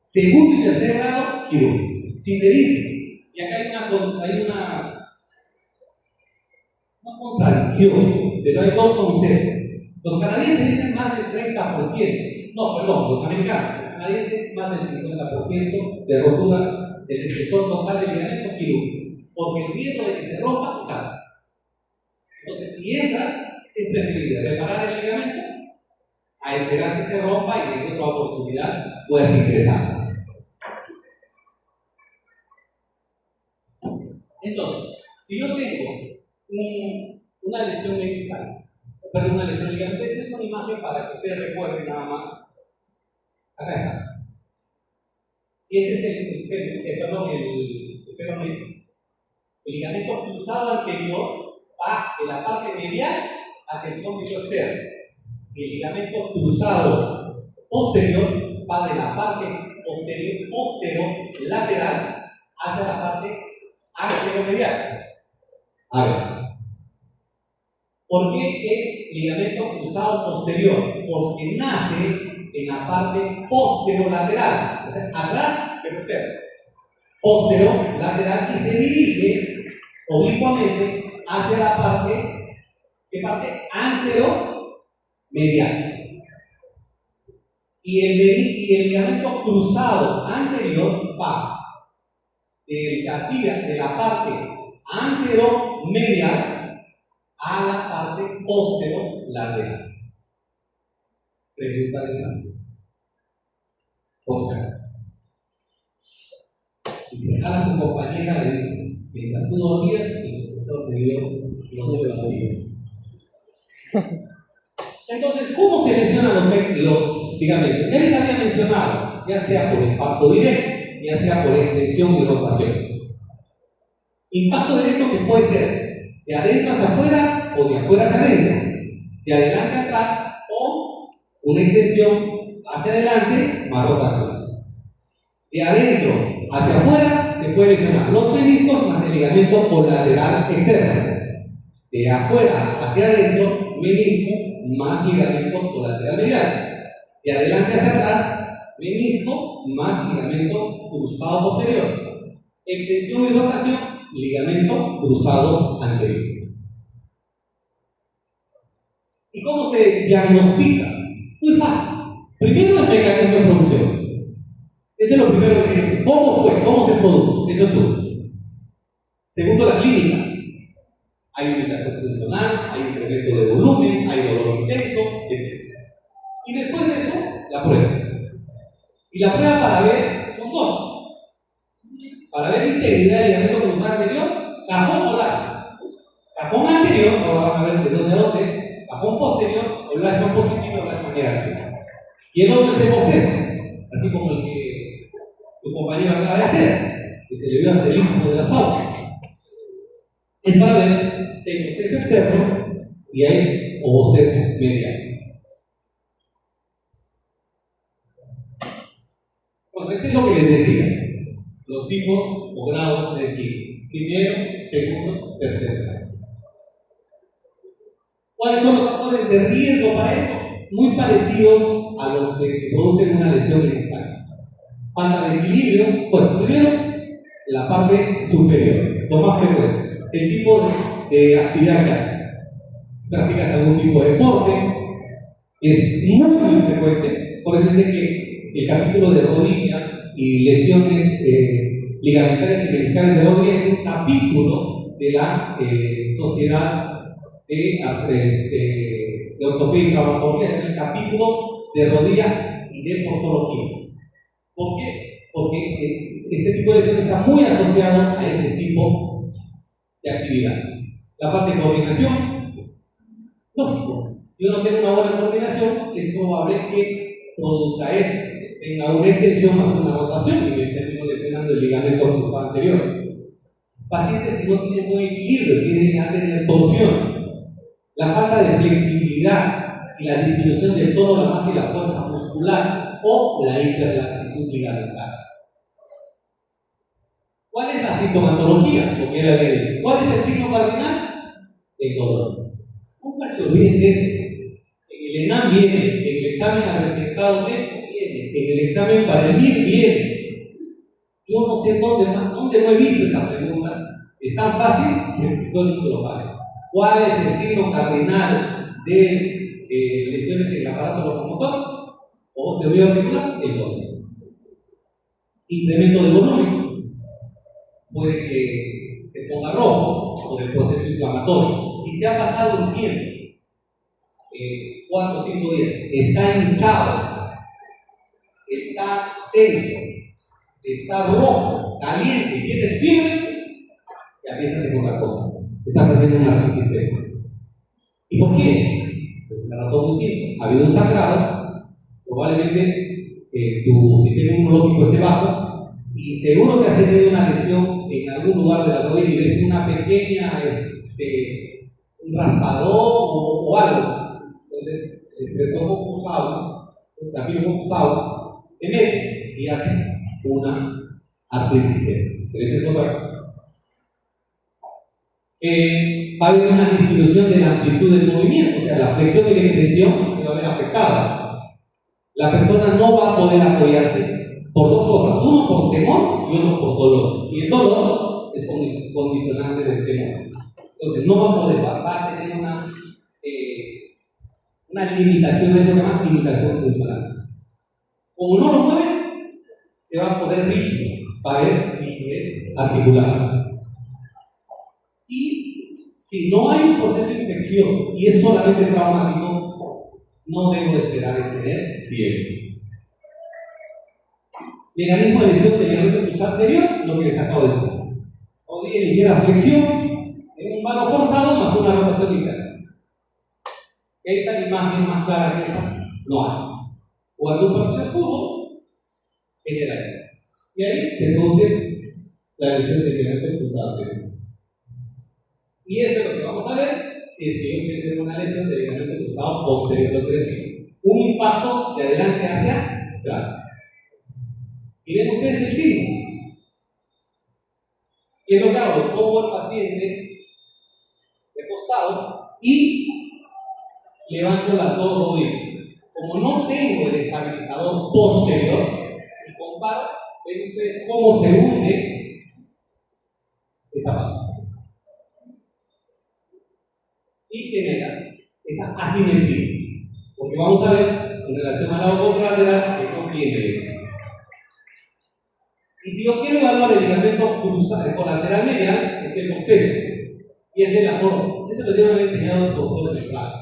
Segundo y tercer grado, quirúrgico. Si te dice, y acá hay una contradicción, pero hay dos conceptos. Los canadienses dicen más del 30%. No, perdón, los americanos. Los canadienses más del 50% de rotura del espesor total del ligamento quirúrgico, porque el riesgo de que se rompa es alto. Entonces, si entras, es preferible reparar el ligamento a esperar que se rompa y de otra oportunidad puedas ingresar. Entonces, si yo tengo una lesión meniscal, perdón, una lesión ligamentaria, esta es una imagen para que ustedes recuerden nada más. Acá está. Si este es el peroné, el ligamento cruzado anterior va de la parte medial hacia el cóndilo externo. Y el ligamento cruzado posterior va de la parte posterior lateral hacia la parte anteromedial. A ver. ¿Por qué es ligamento cruzado posterior? Porque nace en la parte posterolateral, o sea, atrás pero externo. Posterolateral y se dirige oblicuamente hacia la parte, ¿qué parte? Anteromedial. Y el ligamento cruzado anterior va de la parte anteromedial a la parte posterolateral. Pregunta de examen. O sea, si se jala a su compañera, le dice: mientras tú dormías, el profesor te dio los desafíos. Entonces, ¿cómo se lesionan los ligamentos? Ya les había mencionado, ya sea por impacto directo, ya sea por extensión y rotación. Impacto directo que puede ser de adentro hacia afuera o de afuera hacia adentro, de adelante a atrás o una extensión hacia adelante más rotación. De adentro hacia afuera se puede lesionar los meniscos más el ligamento colateral externo. De afuera hacia adentro, menisco más ligamento colateral medial. De adelante hacia atrás, menisco más ligamento cruzado posterior. Extensión y rotación, ligamento cruzado anterior. ¿Y cómo se diagnostica? Muy fácil. Primero, el mecanismo de producción. Eso es lo primero que tenemos. ¿Cómo fue? ¿Cómo se produjo? Eso es uno. Segundo, la clínica. Hay limitación funcional, hay incremento de volumen, hay dolor intenso, etc. Y después de eso, la prueba. Y la prueba para ver son dos. Para ver la integridad del ligamento cruzado anterior, cajón o laxo. Cajón anterior, ahora van a ver de dónde a dónde es. Cajón posterior, o laxo positivo o laxo negativo. Y el otro es el bostezo, así como el que su compañero acaba de hacer, que se le vio hasta el istmo de las fauces. Es para ver si hay bostezo externo y hay bostezo medial. Bueno, esto es lo que les decía. Los tipos o grados de esquina. Primero, segundo, tercer grado. ¿Cuáles son los factores de riesgo para esto? Muy parecidos a los que producen una lesión meniscal. Falta de equilibrio. Bueno, primero, la parte superior, lo más frecuente. El tipo de actividad que haces. Si practicas algún tipo de deporte, es muy frecuente. Por eso es de que el capítulo de rodilla y lesiones ligamentarias y meniscales de rodilla es un capítulo de la Sociedad de Ortopedia y Traumatología, es el capítulo de rodilla y de portología. ¿Por qué? Porque este tipo de lesión está muy asociado a ese tipo de actividad. La falta de coordinación, lógico. Si yo no tengo una buena coordinación, es probable que produzca eso, tenga una extensión más una rotación y me termino lesionando el ligamento cruzado anterior. Pacientes que no tienen buen equilibrio, tienden a tener torsión. La falta de flexibilidad y la disminución del tono, la masa y la fuerza muscular o la hiperlaxitud ligamentaria. ¿Cuál es la sintomatología? Porque ya la había dicho. ¿Cuál es el signo cardinal? El dolor. Nunca se olviden de eso. En el ENAM viene, en el examen al resultado médico viene, en el examen para el MIR viene. Yo no sé dónde no he visto esa pregunta. Es tan fácil que todo el mundo lo pague. ¿Cuál es el signo cardinal de lesiones en el aparato locomotor o osteoarticular? El dolor. Incremento de volumen. puede que se ponga rojo por el proceso inflamatorio. Y se ha pasado un tiempo, 4 o 5 días, está hinchado, está tenso, está rojo, caliente, tienes fiebre, ya piensas en otra cosa. Estás haciendo una artritis seca. ¿Y por qué? La razón muy simple. Ha habido un sangrado, probablemente tu sistema inmunológico esté bajo y seguro que has tenido una lesión en algún lugar de la rodilla y ves una pequeña un raspadón o algo. Entonces, el estreptococcus te mete y hace una artritis seca. Pero eso es otra cosa. Va a haber una disminución de la amplitud del movimiento, o sea, la flexión y la extensión se va a ver afectada. La persona no va a poder apoyarse por dos cosas, uno por temor y otro por dolor. Y el dolor es condicionante del temor. Entonces, no va a poder, va a tener una limitación, eso se llama limitación funcional. Como no lo mueves, se va a poner rígido, va a haber rigidez articular. Y si no hay un proceso infeccioso y es solamente traumático, no debo esperar en tener fiebre. Mecanismo de lesión del ligamento cruzado anterior, lo que les acabo de decir. O día ligera flexión en un mano forzado más una rotación interna. Esta imagen más clara que esa no hay. Jugando un partido de fútbol, genera eso. Y ahí se produce la lesión del ligamento cruzado anterior. Y eso es lo que vamos a ver si es que yo pienso en una lesión del ligamento cruzado posterior, lo que decía, un impacto de adelante hacia atrás. Y ven ustedes el signo. ¿Qué es lo que hago? Pongo al paciente de costado y levanto las dos rodillas. Como no tengo el estabilizador posterior, y comparo, ven ustedes cómo se hunde esa parte. Y genera esa asimetría. Porque vamos a ver en relación al lado colateral que no tiene eso. Y si yo quiero evaluar el ligamento cruzado colateral medial, es el bostezo. Y es de la forma. Eso lo tienen enseñado los profesores centrales.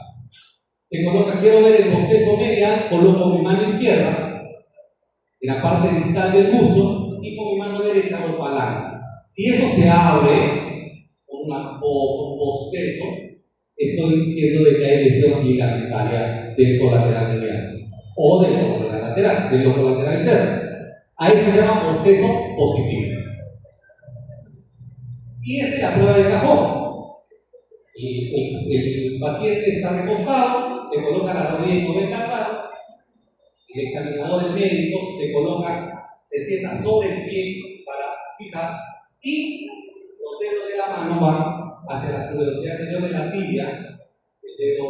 Se coloca, quiero ver el bostezo medial, coloco mi mano izquierda en la parte distal del muslo y con mi mano derecha hago palanca. Si eso se abre con un bostezo, estoy diciendo de que hay lesión ligamentaria del colateral medial o del colateral lateral, del colateral externo. A eso se llama bostezo positivo. Y esta es la prueba de cajón. El paciente está recostado, se coloca la rodilla en 90 grados, el examinador, el médico, se sienta sobre el pie para fijar y los dedos de la mano van hacia la velocidad anterior de la tibia, el dedo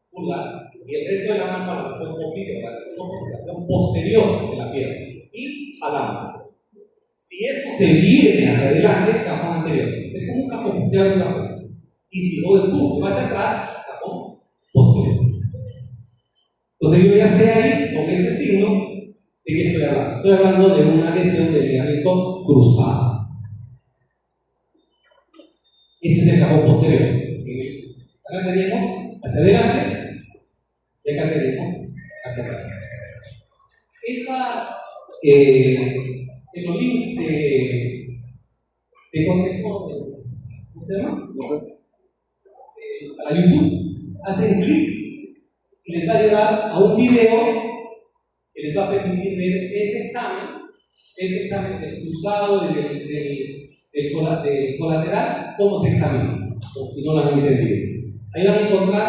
pulgar, y el resto de la mano a la región posterior de la pierna. Y jalamos. Si esto se viene hacia adelante, cajón anterior. Es como un cajón, se abre un cajón. Y si lo empujo hacia atrás, cajón posterior. Entonces yo ya sé ahí, con ese signo, ¿de qué estoy hablando? Estoy hablando de una lesión del ligamento cruzado. Este es el cajón posterior. Acá tenemos hacia adelante y acá tenemos hacia atrás. Los links de contexto, ¿cómo se llama? Para YouTube, hacen clic y les va a llevar a un video que les va a permitir ver este examen del cruzado del colateral, cómo se examina, o si no lo han entendido. Ahí van a encontrar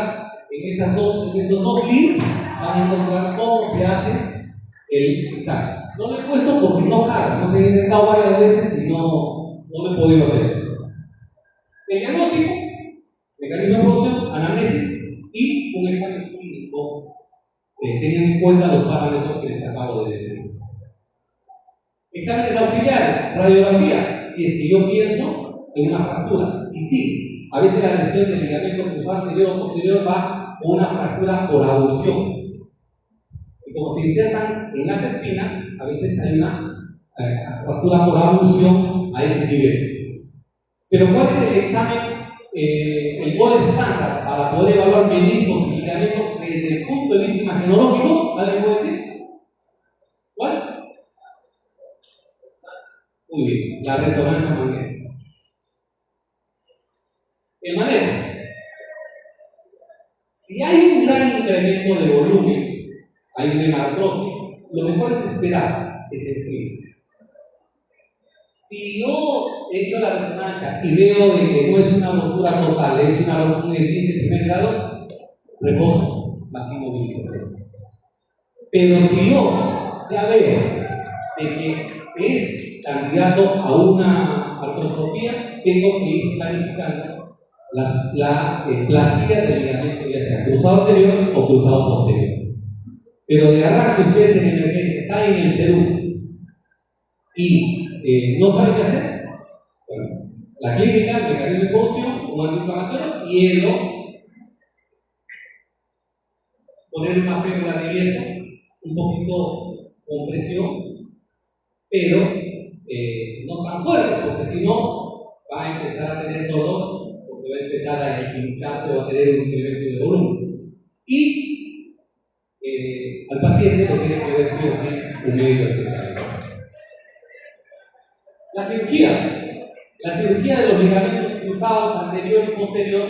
en esos dos links, van a encontrar cómo se hace el examen. No lo he puesto porque no carga, no se ha intentado varias veces y no lo he podido hacer. El diagnóstico, mecanismo de producción, anamnesis y un examen clínico teniendo en cuenta los parámetros que les acabo de decir. Exámenes auxiliares, radiografía, si es que yo pienso en una fractura. Y sí, a veces la lesión del ligamento cruzado anterior o posterior va con una fractura por abulsión. Y como se insertan en las espinas, a veces hay una fractura por abulsión a ese nivel. Pero ¿cuál es el examen, el gol estándar para poder evaluar meniscos y ligamentos desde el punto de vista imagenológico? ¿Alguien puede decir? ¿Cuál? Muy bien, la resonancia magnética. El manejo. Si hay un gran incremento de volumen, hay una hemartrosis, lo mejor es esperar que se enfríe. Si yo he hecho la resonancia y veo de que no es una rotura total, es una rotura de 15 de primer grado, reposo, más inmovilización. Pero si yo ya veo de que es candidato a una artroscopía, tengo que ir planificando la plastía del ligamento, ya sea cruzado anterior o cruzado posterior. Pero de arranque ustedes en emergencia están en el CERU y no saben qué hacer. Bueno, la clínica, el mecanismo de caución, un antiinflamatorio, hielo, poner una férula de yeso, un poquito con presión, pero no tan fuerte, porque si no va a empezar a tener dolor, porque va a empezar a hincharse o a tener un incremento de volumen. Y al paciente lo tiene que ver sí o sí un médico especializado. La cirugía de los ligamentos cruzados anterior y posterior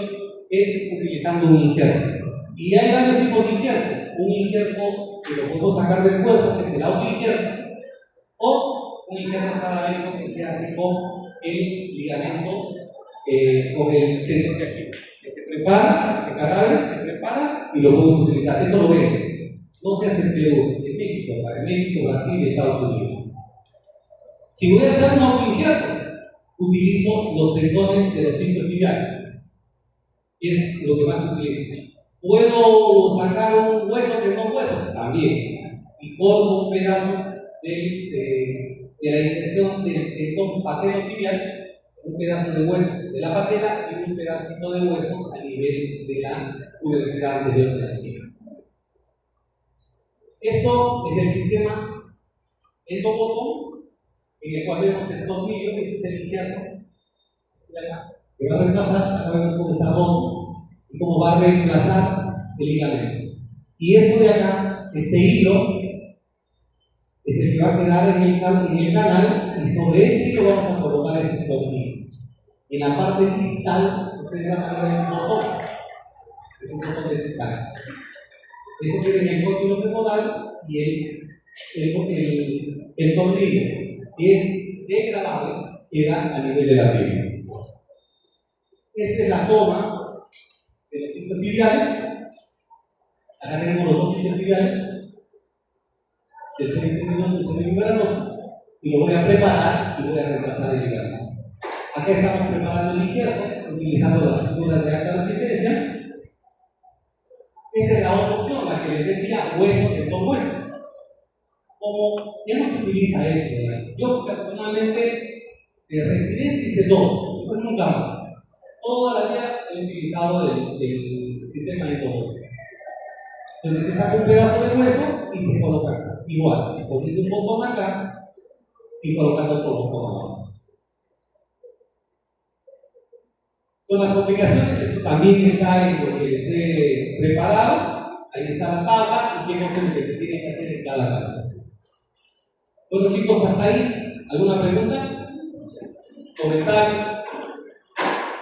es utilizando un injerto. Y hay varios tipos de injertos. Un injerto que lo podemos sacar del cuerpo, que es el autoinjerto, o un injerto cadavérico que se hace con el ligamento, con el tendón de aquí, que se prepara, el cadáver se prepara y lo podemos utilizar. Eso lo ven. No se hace en Perú, en México, en México, Brasil y Estados Unidos. Si voy a hacer un autoinjerto, utilizo los tendones de los isquiotibiales. Y es lo que más se utiliza. ¿Puedo sacar un hueso, tendón hueso? También. Y corto un pedazo de la inserción del tendón patelo-tibial, un pedazo de hueso de la patela y un pedacito de hueso a nivel de la tuberosidad anterior de la tibia. Esto es el sistema endobotón, en el cual vemos el tornillo, este es el injerto, que va a reemplazar, acá vemos cómo está roto y cómo va a reemplazar el ligamento. Y esto de acá, este hilo, es el que va a quedar en el canal, y sobre este hilo vamos a colocar este tornillo. Y en la parte distal, ustedes van a ver un botón, es un botón de titanio. Eso queda en el cóndilo femoral y el tornillo, que es degradable, queda a nivel de la piel. Esta es la toma de los isquiotibiales. Acá tenemos los dos isquiotibiales, el semipendinoso y el semimembranoso, y lo voy a preparar y voy a reemplazar el ligamento. Acá estamos preparando el injerto, utilizando las suturas de alta resistencia. Esta es la otra opción, la que les decía, hueso, tendón, hueso. Como ya no se utiliza esto, ¿verdad? Yo personalmente, de residente hice dos, después nunca más. Toda la vida he utilizado el sistema de endobotón. Entonces se saca un pedazo de hueso y se coloca acá. Igual, poniendo un botón acá y colocando otro botón abajo. Son las complicaciones, esto también está en lo que les he preparado. Ahí está la tabla y qué cosas lo que se tiene que hacer en cada caso. Bueno chicos, hasta ahí. ¿Alguna pregunta? ¿Comentario?